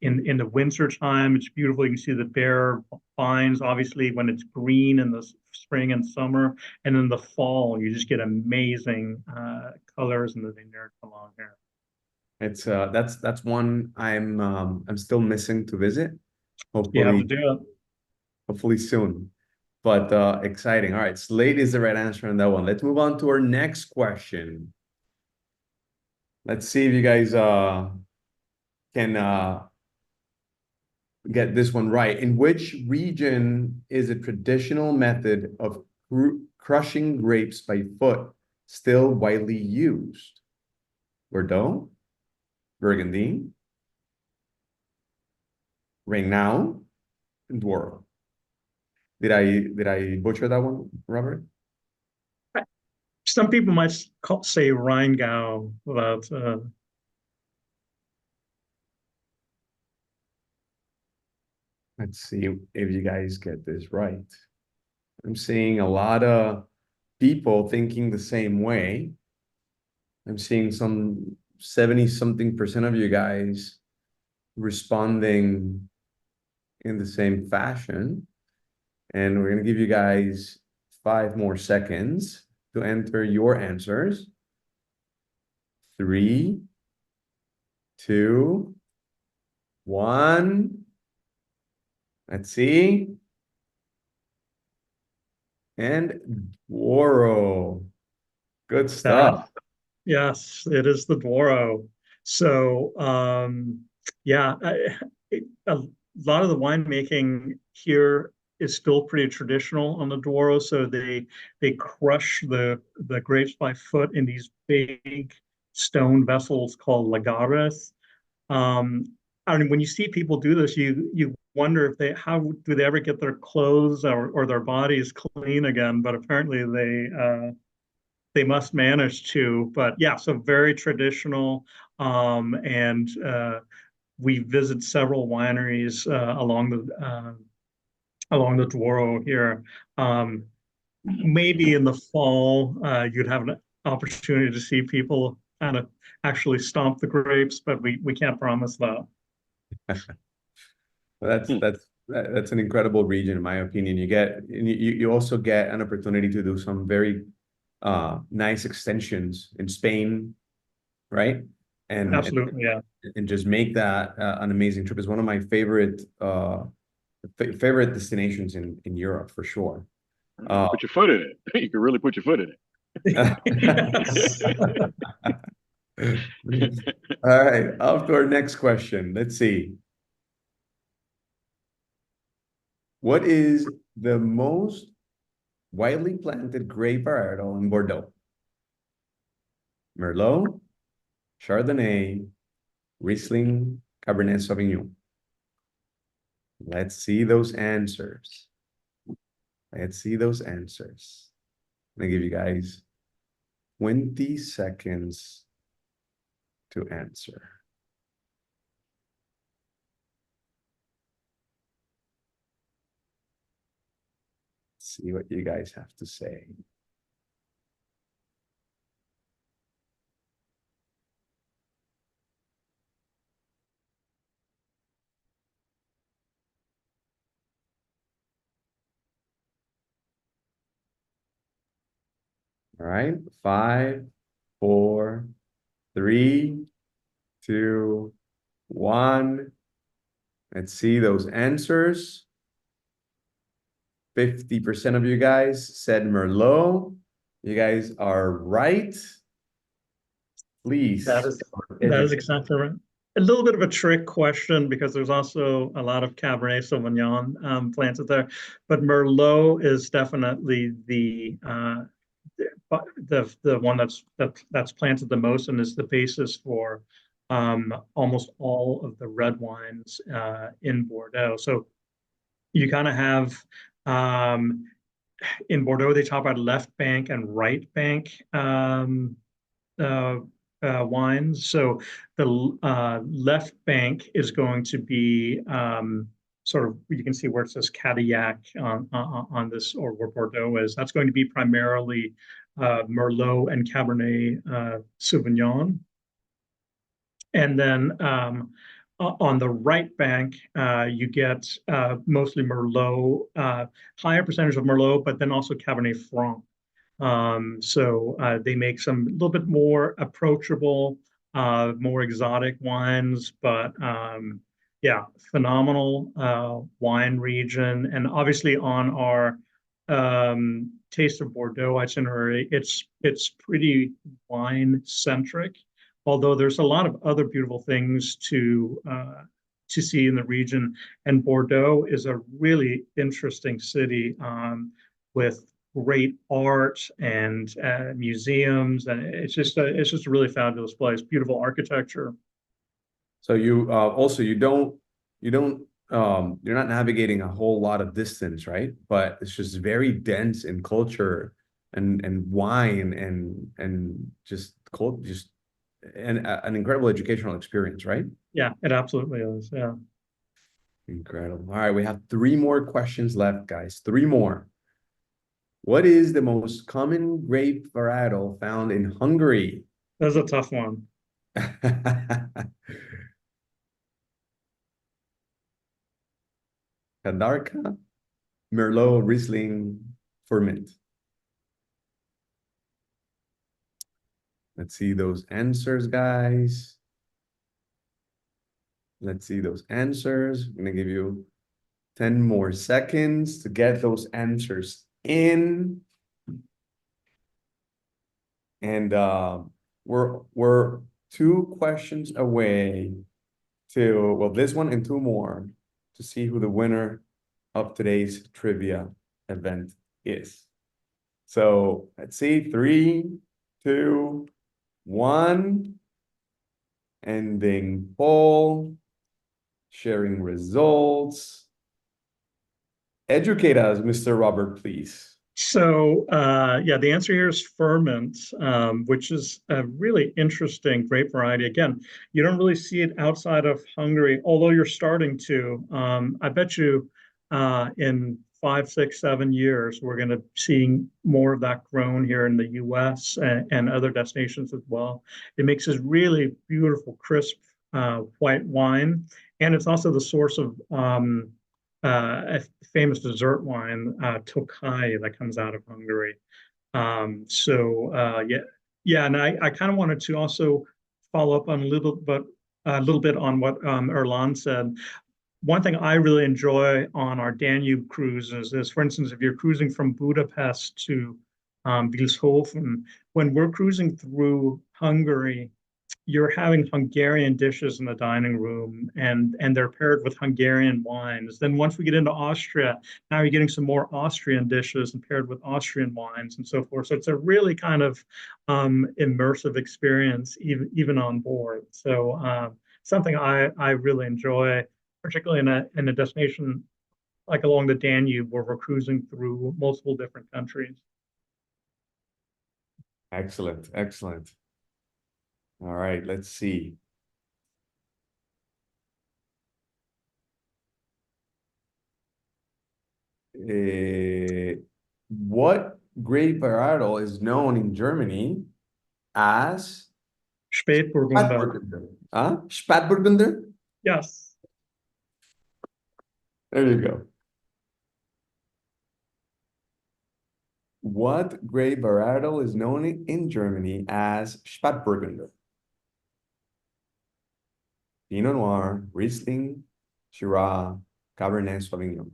in the winter time, it's beautiful. You can see the bare vines, obviously, when it's green in the spring and summer. And in the fall, you just get amazing colors in the vineyard along here. It's that's one I'm still missing to visit. You have to Hopefully, do it. hopefully soon. But exciting. All right, Slate is the right answer on that one. Let's move on to our next question. Let's see if you guys can get this one right. In which region is a traditional method of crushing grapes by foot still widely used? Bordeaux, Burgundy, Reynaud, and Douro. Did I butcher that one, Robert? Some people might say Rheingau, but Let's see if you guys get this right. I'm seeing a lot of people thinking the same way. I'm seeing some 70-something% of you guys responding in the same fashion. And we're going to give you guys 5 more seconds to enter your answers. 3, 2, 1. Let's see. And Douro. Good stuff. yes, it is the Douro. So yeah, a lot of the winemaking here is still pretty traditional on the Douro. So they crush the grapes by foot in these big stone vessels called lagares. I mean, when you see people do this, you wonder if how do they ever get their clothes or their bodies clean again? But apparently they must manage to. But yeah, so very traditional, and we visit several wineries along the Douro here. Maybe in the fall, you'd have an opportunity to see people kind of actually stomp the grapes, but we can't promise that. That's an incredible region, in my opinion. You also get an opportunity to do some very nice extensions in Spain, right? Absolutely, yeah. And just make that an amazing trip. It's one of my favorite favorite destinations in Europe for sure. Put your foot in it. You can really put your foot in it. All right, off to our next question. Let's see. What is the most widely planted grape varietal in Bordeaux? Merlot, Chardonnay, Riesling, Cabernet Sauvignon. Let's see those answers. Let's see those answers. I'm gonna give you guys 20 seconds to answer. Let's see what you guys have to say. All right, 5, 4, 3, 2, 1. Let's see those answers. 50% of you guys said Merlot. You guys are right. Please. That is exactly right. A little bit of a trick question because there's also a lot of Cabernet Sauvignon planted there, but Merlot is definitely the one that's planted the most and is the basis for almost all of the red wines in Bordeaux. So you kind of have In Bordeaux, they talk about left bank and right bank wines. So the left bank is going to be sort of, you can see where it says Cadillac on this, or where Bordeaux is. That's going to be primarily Merlot and Cabernet Sauvignon. And then on the right bank, you get mostly Merlot, higher percentage of Merlot, but then also Cabernet Franc. So they make some a little bit more approachable, more exotic wines, but yeah, phenomenal wine region. And obviously on our Taste of Bordeaux itinerary, it's pretty wine centric, although there's a lot of other beautiful things to see in the region. And Bordeaux is a really interesting city with great art and museums, and it's just a really fabulous place. Beautiful architecture. So you also you're not navigating a whole lot of distance, right? But it's just very dense in culture and wine and just an incredible educational experience, right? Yeah, it absolutely is. Yeah. Incredible. All right, we have 3 more questions left, guys. 3 more. What is the most common grape varietal found in Hungary? That's a tough one. Kadarka, Merlot, Riesling, Ferment. Let's see those answers, guys. Let's see those answers. I'm gonna give you 10 more seconds to get those answers in. And we're 2 questions away to, well, this one and 2 more to see who the winner of today's trivia event is. So let's see, 3, 2, 1. Ending poll. Sharing results. Educate us, Mr. Robert, please. So yeah, the answer here is Ferment, which is a really interesting grape variety. Again, you don't really see it outside of Hungary, although you're starting to. I bet you in 5, 6, 7 years, we're going to see more of that grown here in the US and other destinations as well. It makes this really beautiful, crisp white wine, and it's also the source of a famous dessert wine, Tokai, that comes out of Hungary. Yeah, and I kind of wanted to also follow up on a little bit on what Herlan said. One thing I really enjoy on our Danube cruises is, for instance, if you're cruising from Budapest to Vilshofen, when we're cruising through Hungary, you're having Hungarian dishes in the dining room, and they're paired with Hungarian wines. Then once we get into Austria, now you're getting some more Austrian dishes and paired with Austrian wines and so forth. So it's a really kind of immersive experience, even on board. So something I really enjoy, particularly in a destination like along the Danube, where we're cruising through multiple different countries. Excellent, excellent. All right, let's see. What grape varietal is known in Germany as Spätburgunder. Spätburgunder? Huh? Spätburgunder? Yes. There you go. What grape varietal is known in Germany as Spätburgunder? Pinot Noir, Riesling, Shiraz, Cabernet Sauvignon.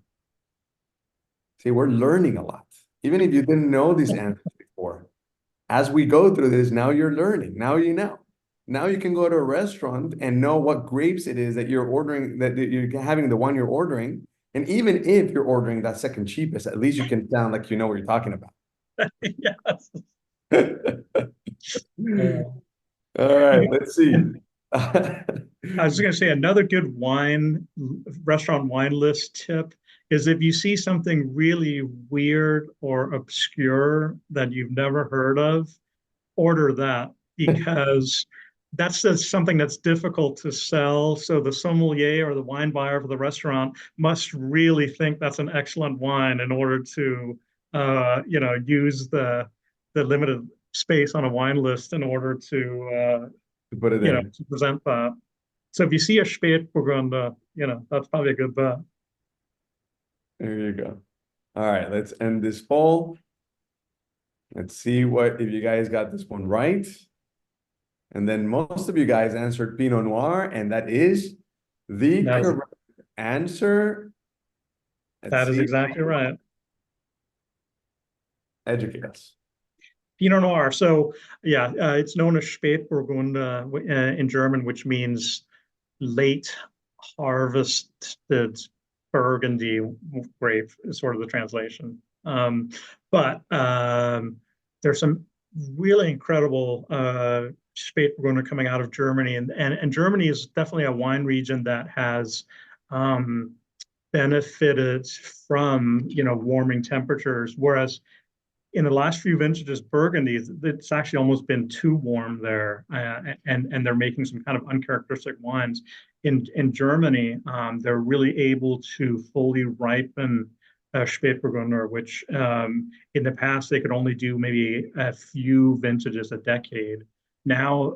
See, we're learning a lot. Even if you didn't know these answers before, as we go through this, now you're learning. Now you know. Now you can go to a restaurant and know what grapes it is that you're ordering, that you're having the one you're ordering. And even if you're ordering that second cheapest, at least you can sound like you know what you're talking about. Yes. All right, let's see. I was going to say another good restaurant wine list tip is if you see something really weird or obscure that you've never heard of, order that, because that's just something that's difficult to sell. So the sommelier or the wine buyer for the restaurant must really think that's an excellent wine in order to, use the limited space on a wine list in order To put it in. to present that. So if you see a Spätburgunder, that's probably a good bet. There you go. All right, let's end this poll. Let's see if you guys got this one right. And then most of you guys answered Pinot Noir, and that is the correct answer. That is exactly right. Educate us. Pinot Noir. So yeah, it's known as Spätburgunder in German, which means late harvested Burgundy grape is sort of the translation. But there's some really incredible Spätburgunder coming out of Germany, and Germany is definitely a wine region that has benefited from warming temperatures, whereas in the last few vintages, Burgundy, it's actually almost been too warm there, and they're making some kind of uncharacteristic wines. In Germany, they're really able to fully ripen Spätburgunder, which in the past they could only do maybe a few vintages a decade. Now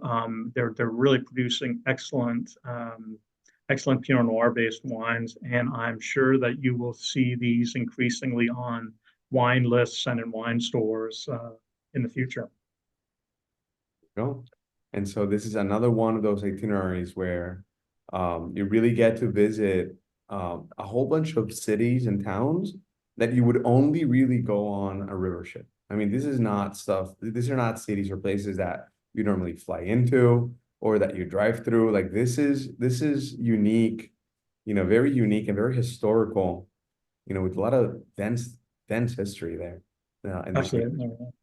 they're really producing excellent Pinot Noir based wines, and I'm sure that you will see these increasingly on wine lists and in wine stores in the future. Go. And so this is another one of those itineraries where you really get to visit a whole bunch of cities and towns that you would only really go on a river ship. I mean, these are not cities or places that you normally fly into or that you drive through. Like this is unique, very unique and very historical, with a lot of dense history there. Absolutely. All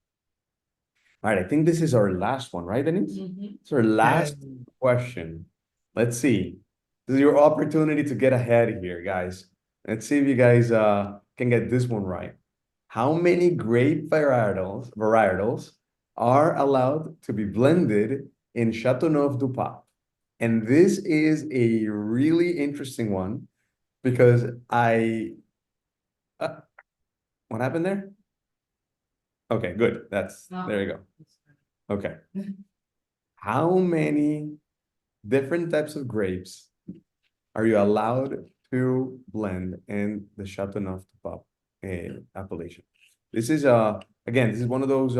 right, I think this is our last one, right, Denise? It's our last question. Let's see. This is your opportunity to get ahead here, guys. Let's see if you guys can get this one right. How many grape varietals are allowed to be blended in Châteauneuf-du-Pape? And this is a really interesting one because what happened there? Okay, good. There you go. Okay. How many different types of grapes are you allowed to blend in the Châteauneuf-du-Pape appellation? This is again, this is one of those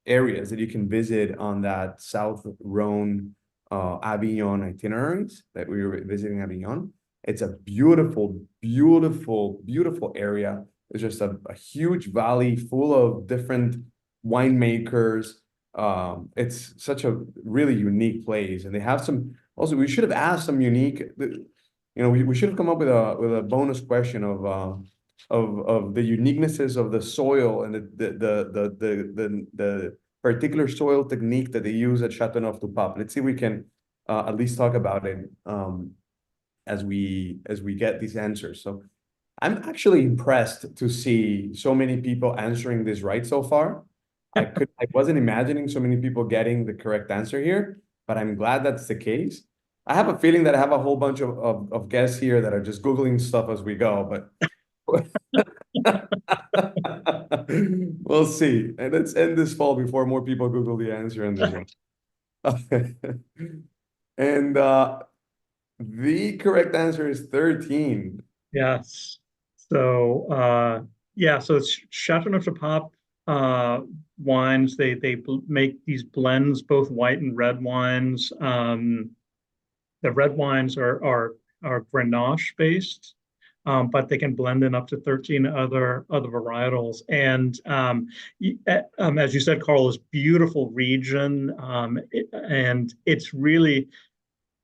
areas that you can visit on that South Rhone Avignon itineraries that we were visiting Avignon. It's a beautiful, beautiful, beautiful area. It's just a huge valley full of different winemakers. It's such a really unique place, and they have some. Also, we should have asked some unique. We should have come up with a bonus question of the uniquenesses of the soil and the particular soil technique that they use at Châteauneuf-du-Pape. Let's see if we can at least talk about it as we get these answers. So I'm actually impressed to see so many people answering this right so far. I wasn't imagining so many people getting the correct answer here, but I'm glad that's the case. I have a feeling that I have a whole bunch of guests here that are just Googling stuff as we go, but we'll see. And let's end this fall before more people Google the answer on this one. And the correct answer is 13. Yes. So so it's Châteauneuf-du-Pape wines. They make these blends, both white and red wines. The red wines are Grenache based, but they can blend in up to 13 other varietals. And as you said, Carl, this beautiful region, and it's really.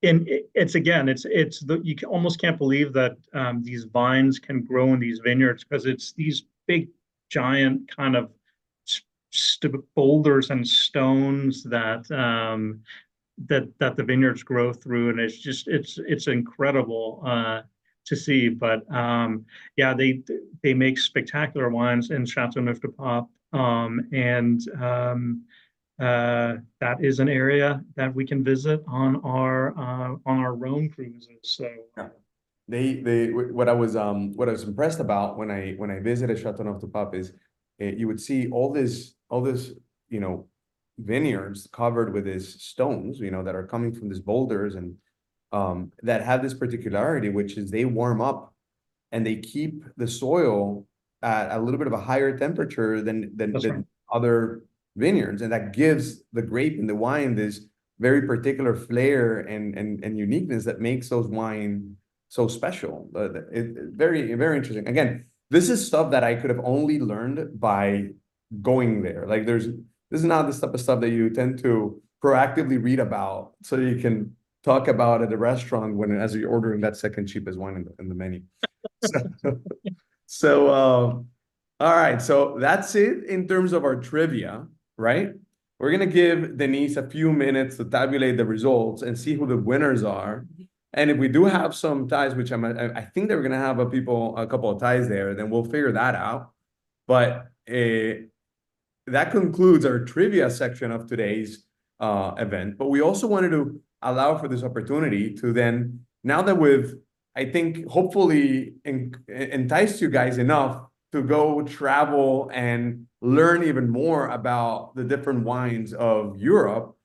And you almost can't believe that these vines can grow in these vineyards, because it's these big, giant kind of boulders and stones that the vineyards grow through, and it's incredible. to see. But yeah, they make spectacular wines in Châteauneuf-du-Pape, that is an area that we can visit on our Rhone cruises. So Yeah. What I was impressed about when I visited Châteauneuf-du-Pape is you would see all this vineyards covered with these stones that are coming from these boulders, and that have this particularity, which is they warm up and they keep the soil at a little bit of a higher temperature than right. other vineyards, and that gives the grape and the wine this very particular flair and uniqueness that makes those wine so special. Very, very interesting. Again, this is stuff that I could have only learned by going there. Like this is not the type of stuff that you tend to proactively read about so you can talk about at the restaurant as you're ordering that second cheapest wine in the menu. All right, so that's it in terms of our trivia, right? We're gonna give Denise a few minutes to tabulate the results and see who the winners are. And if we do have some ties, which I think that we're gonna have a couple of ties there, then we'll figure that out. But that concludes our trivia section of today's event. But we also wanted to allow for this opportunity to then, now that we've, I think, hopefully enticed you guys enough to go travel and learn even more about the different wines of Europe.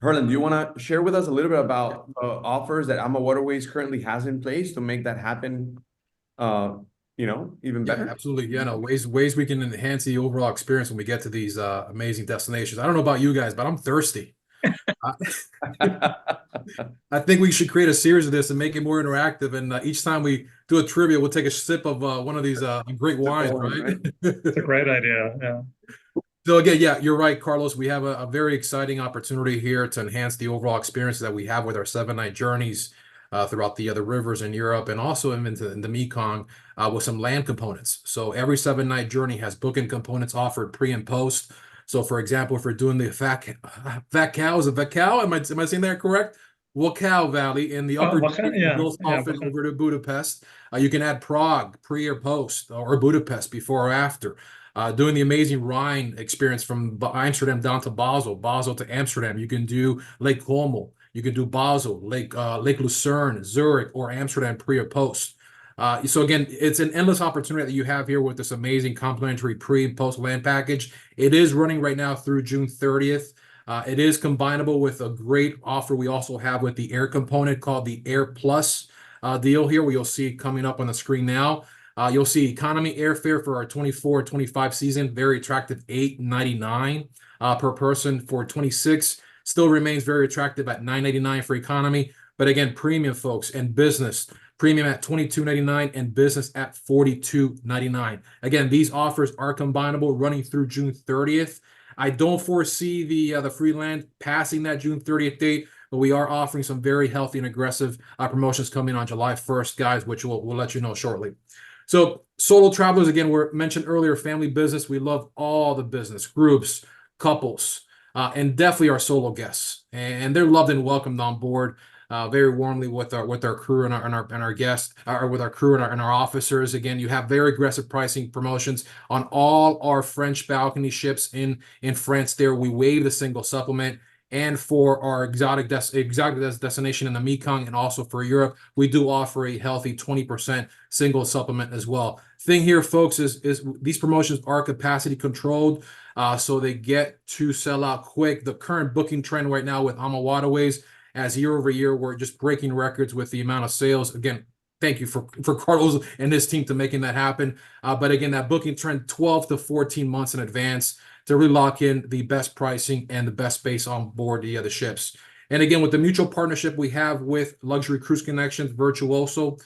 Herlan, do you want to share with us a little bit about offers that AmaWaterways currently has in place to make that happen, even better? Yeah, absolutely. Yeah, no, ways we can enhance the overall experience when we get to these amazing destinations. I don't know about you guys, but I'm thirsty. I think we should create a series of this and make it more interactive. And each time we do a trivia, we'll take a sip of one of these great wines, right? It's a great idea. Yeah. So again, yeah, you're right, Carlos. We have a very exciting opportunity here to enhance the overall experience that we have with our 7-night journeys throughout the other rivers in Europe, and also in the Mekong with some land components. So every 7-night journey has booking components offered pre and post. So, for example, if we're doing the Vacal, is it Vacal? Am I saying that correct? Wachau Valley in the upper hills often over to Budapest. You can add Prague pre or post, or Budapest before or after. Doing the amazing Rhine experience from Amsterdam down to Basel, Basel to Amsterdam. You can do Lake Como. You can do Basel, Lake Lucerne, Zurich, or Amsterdam pre or post. So again, it's an endless opportunity that you have here with this amazing complimentary pre and post land package. It is running right now through June 30th. It is combinable with a great offer we also have with the air component called the Air Plus deal here, where you'll see coming up on the screen now. You'll see economy airfare for our 24-25 season, very attractive, $8.99 per person. For 26, still remains very attractive at $9.99 for economy. But again, premium folks and business, premium at $22.99 and business at $42.99. Again, these offers are combinable, running through June 30th. I don't foresee the free land passing that June 30th date, but we are offering some very healthy and aggressive promotions coming on July 1st, guys, which we'll let you know shortly. So solo travelers, again, were mentioned earlier, family business. We love all the business, groups, couples, and definitely our solo guests. And they're loved and welcomed on board very warmly with our crew and our guests, or with our crew and our officers. Again, you have very aggressive pricing promotions on all our French balcony ships in France. There, we waive the single supplement. And for our exotic destination in the Mekong, and also for Europe, we do offer a healthy 20% single supplement as well. Thing here, folks, is these promotions are capacity controlled, so they get to sell out quick. The current booking trend right now with AmaWaterways, as year over year, we're just breaking records with the amount of sales. Again, thank you for Carlos and his team to making that happen. But again, that booking trend 12 to 14 months in advance to really lock in the best pricing and the best space on board the other ships. And again, with the mutual partnership we have with Luxury Cruise Connections, Virtuoso,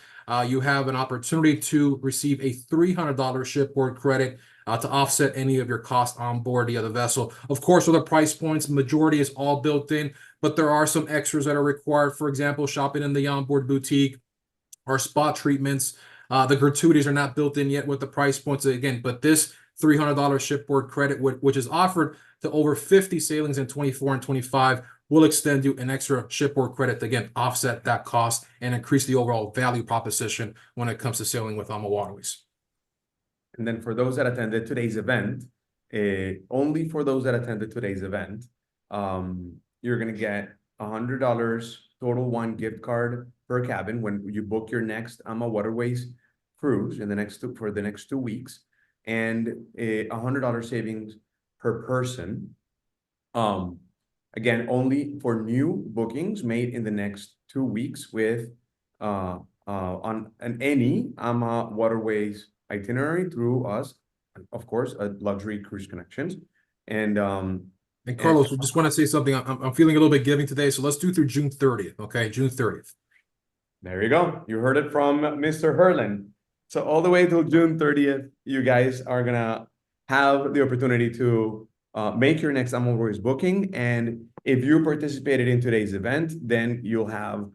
you have an opportunity to receive a $300 shipboard credit to offset any of your costs on board the other vessel. Of course, with the price points, majority is all built in, but there are some extras that are required. For example, shopping in the onboard boutique or spa treatments. The gratuities are not built in yet with the price points again, but this $300 shipboard credit, which is offered to over 50 sailings in 24 and 25, we'll extend you an extra shipboard credit to, again, offset that cost and increase the overall value proposition when it comes to sailing with AmaWaterways. And then for those that attended today's event, only for those that attended today's event, you're gonna get $100 total wine gift card per cabin when you book your next AmaWaterways cruise for the next 2 weeks, and a $100 savings per person. Again, only for new bookings made in the next 2 weeks with on any AmaWaterways itinerary through us, of course, Luxury Cruise Connections. And Carlos, I just want to say something. I'm feeling a little bit giving today, so let's do through June 30th. Okay, June 30th. There you go. You heard it from Mr. Herlan. So all the way till June 30th, you guys are gonna have the opportunity to make your next AmaWaterways booking. And if you participated in today's event, then you'll have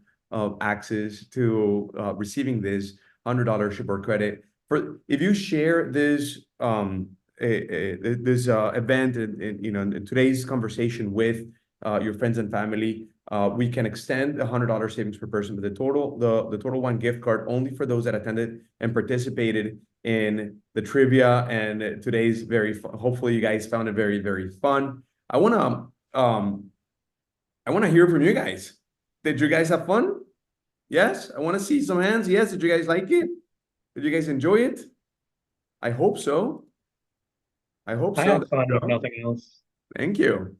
access to receiving this $100 shipboard credit. If you share this event and in today's conversation with your friends and family, we can extend the $100 savings per person, but the total wine gift card only for those that attended and participated in the trivia. And today's hopefully you guys found it very, very fun. I wanna hear from you guys. Did you guys have fun? Yes, I want to see some hands. Yes, did you guys like it? Did you guys enjoy it? I hope so. I hope so. I had fun if nothing else. Thank you.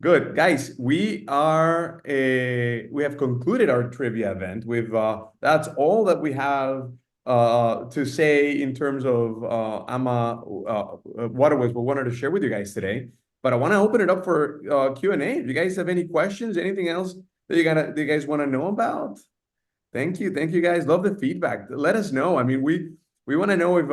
Good, guys. We have concluded our trivia event. That's all that we have to say in terms of AmaWaterways we wanted to share with you guys today. But I want to open it up for Q&A. If you guys have any questions, anything else that you guys want to know about? Thank you guys. Love the feedback. Let us know. I mean, we want to know if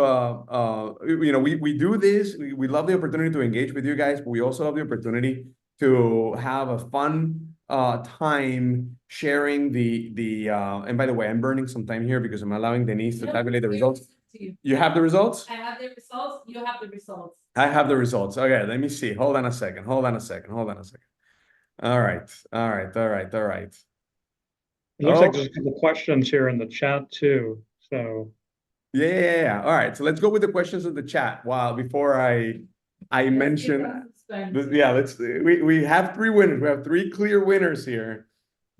we do this. We love the opportunity to engage with you guys, but we also love the opportunity to have a fun time sharing and by the way, I'm burning some time here because I'm allowing Denise to tabulate the results. You have the results? I have the results. You have the results. I have the results. Okay, let me see. Hold on a second. All right. It looks like there's a couple questions here in the chat too. So yeah. All right. So let's go with the questions in the chat. Before I mention, we have 3 winners. We have 3 clear winners here.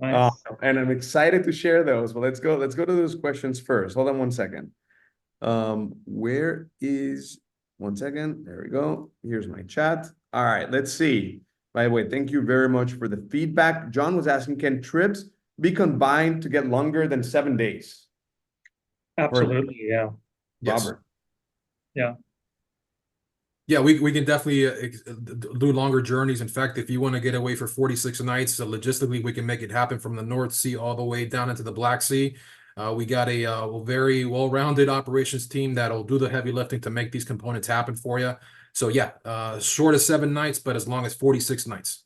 nice. And I'm excited to share those. But let's go to those questions first. Hold on one second. One second. There we go. Here's my chat. All right, let's see. By the way, thank you very much for the feedback. John was asking, can trips be combined to get longer than 7 days? Absolutely, yeah. Robert. Yeah. Yeah, we can definitely do longer journeys. In fact, if you want to get away for 46 nights, logistically, we can make it happen from the North Sea all the way down into the Black Sea. We got a very well-rounded operations team that'll do the heavy lifting to make these components happen for you. So yeah, short of 7 nights, but as long as 46 nights.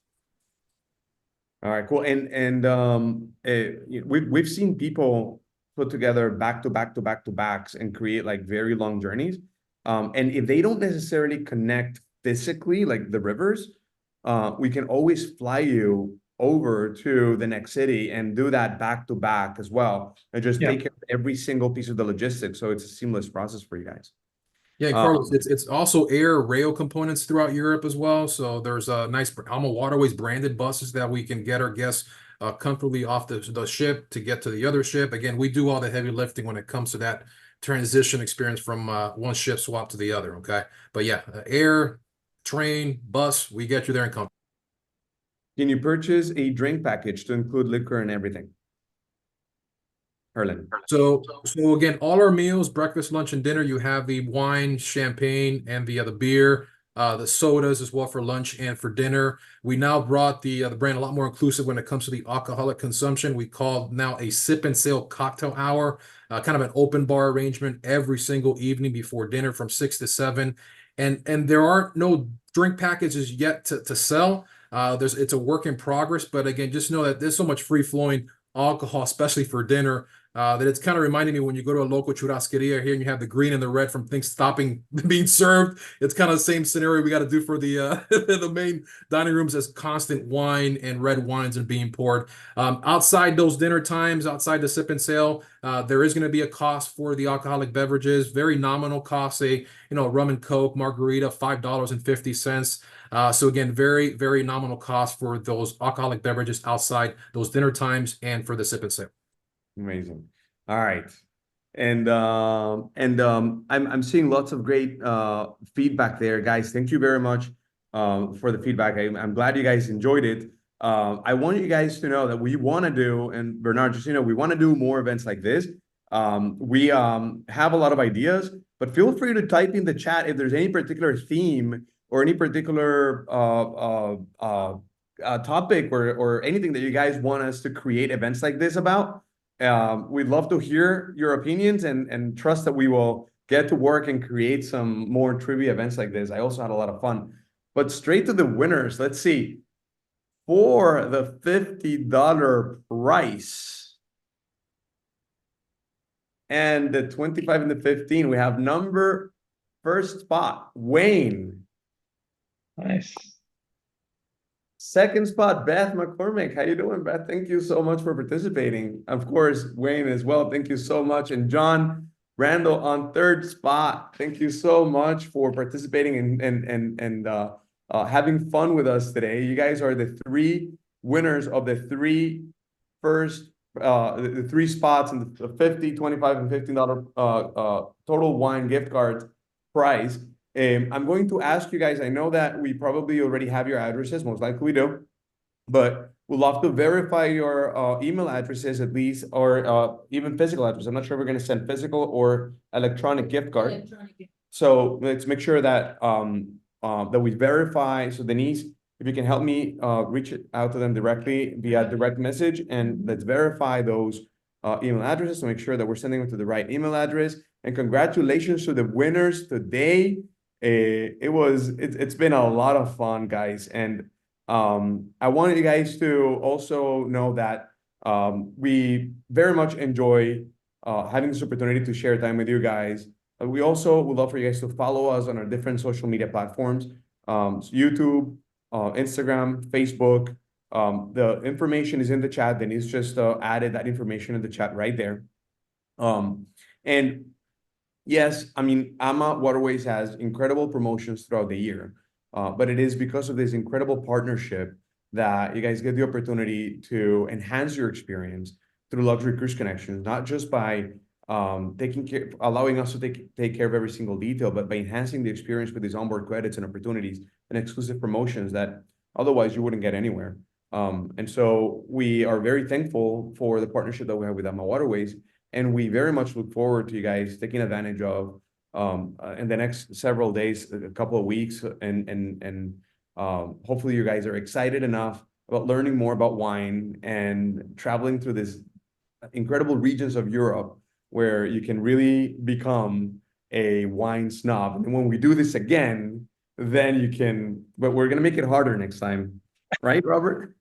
All right, cool. And we've seen people put together back to backs and create like very long journeys. And if they don't necessarily connect physically, like the rivers, we can always fly you over to the next city and do that back to back as well, and just take care of every single piece of the logistics. So it's a seamless process for you guys. Yeah, Carlos, it's also air rail components throughout Europe as well. So there's a nice AmaWaterways branded buses that we can get our guests comfortably off the ship to get to the other ship. Again, we do all the heavy lifting when it comes to that transition experience from one ship swap to the other. Okay, but yeah, air, train, bus, we get you there in comfort. Can you purchase a drink package to include liquor and everything? Herlan. So again, all our meals, breakfast, lunch, and dinner, you have the wine, champagne, and the beer, the sodas as well for lunch and for dinner. We now brought the brand a lot more inclusive when it comes to the alcoholic consumption. We call now a sip and sail cocktail hour, kind of an open bar arrangement every single evening before dinner from 6 to 7. And there are no drink packages yet to sell. It's a work in progress, but again, just know that there's so much free flowing alcohol, especially for dinner, that it's kind of reminding me when you go to a local churrasqueria here and you have the green and the red from things stopping being served. It's kind of the same scenario we got to do for the the main dining rooms, as constant wine and red wines are being poured. Outside those dinner times, outside the sip and sail, there is going to be a cost for the alcoholic beverages, very nominal cost, say, rum and Coke, margarita, $5.50. So again, very, very nominal cost for those alcoholic beverages outside those dinner times and for the sip and sail. Amazing. All right. And I'm seeing lots of great feedback there, guys. Thank you very much for the feedback. I'm glad you guys enjoyed it. I want you guys to know that we want to do, and Bernard, just we want to do more events like this. We have a lot of ideas, but feel free to type in the chat if there's any particular theme or any particular topic or anything that you guys want us to create events like this about. We'd love to hear your opinions and trust that we will get to work and create some more trivia events like this. I also had a lot of fun. But straight to the winners, let's see. For the $50 price and the 25 and the 15, we have first spot, Wayne. Nice. Second spot, Beth McCormick. How you doing, Beth? Thank you so much for participating. Of course, Wayne as well. Thank you so much. And John Randall on third spot. Thank you so much for participating and having fun with us today. You guys are the three winners of the three spots in the $50, $25, and $15 total wine gift card prize. I'm going to ask you guys, I know that we probably already have your addresses, most likely we do, but we'd love to verify your email addresses at least, or even physical address. I'm not sure if we're going to send physical or electronic gift card. Electronic. So let's make sure that that we verify. So Denise, if you can help me reach out to them directly via direct message, and let's verify those email addresses to make sure that we're sending them to the right email address. And congratulations to the winners today. It's been a lot of fun, guys, and I wanted you guys to also know that we very much enjoy having this opportunity to share time with you guys. We also would love for you guys to follow us on our different social media platforms, YouTube, Instagram, Facebook. The information is in the chat. Denise just added that information in the chat right there. And yes, I mean, AmaWaterways has incredible promotions throughout the year, but it is because of this incredible partnership that you guys get the opportunity to enhance your experience through Luxury Cruise Connections, not just by allowing us to take care of every single detail, but by enhancing the experience with these onboard credits and opportunities and exclusive promotions that otherwise you wouldn't get anywhere. And so we are very thankful for the partnership that we have with AmaWaterways. And we very much look forward to you guys taking advantage of in the next several days, a couple of weeks, and hopefully you guys are excited enough about learning more about wine and traveling through these incredible regions of Europe where you can really become a wine snob. And when we do this again, then you can, but we're going to make it harder next time. Right, Robert?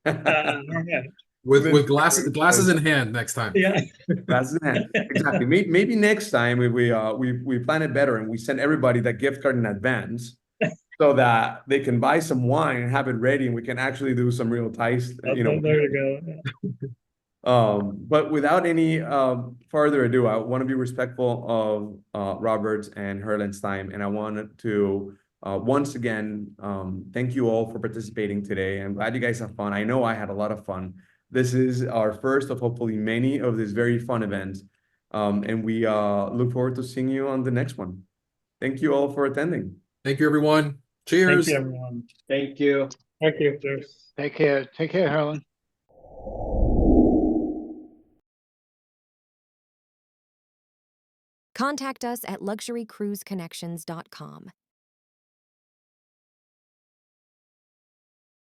With glasses in hand next time. Yeah. Glasses in hand. Exactly. Maybe next time we plan it better and we send everybody that gift card in advance so that they can buy some wine and have it ready and we can actually do some real taste. There you go. But without any further ado, I want to be respectful of Robert's and Herlan's time, and I wanted to once again thank you all for participating today. I'm glad you guys have fun. I know I had a lot of fun. This is our first of hopefully many of these very fun events. And we look forward to seeing you on the next one. Thank you all for attending. Thank you, everyone. Cheers. Thank you, everyone. Thank you. Thank you. Cheers. Take care. Take care, Herlan. Contact us at luxurycruiseconnections.com.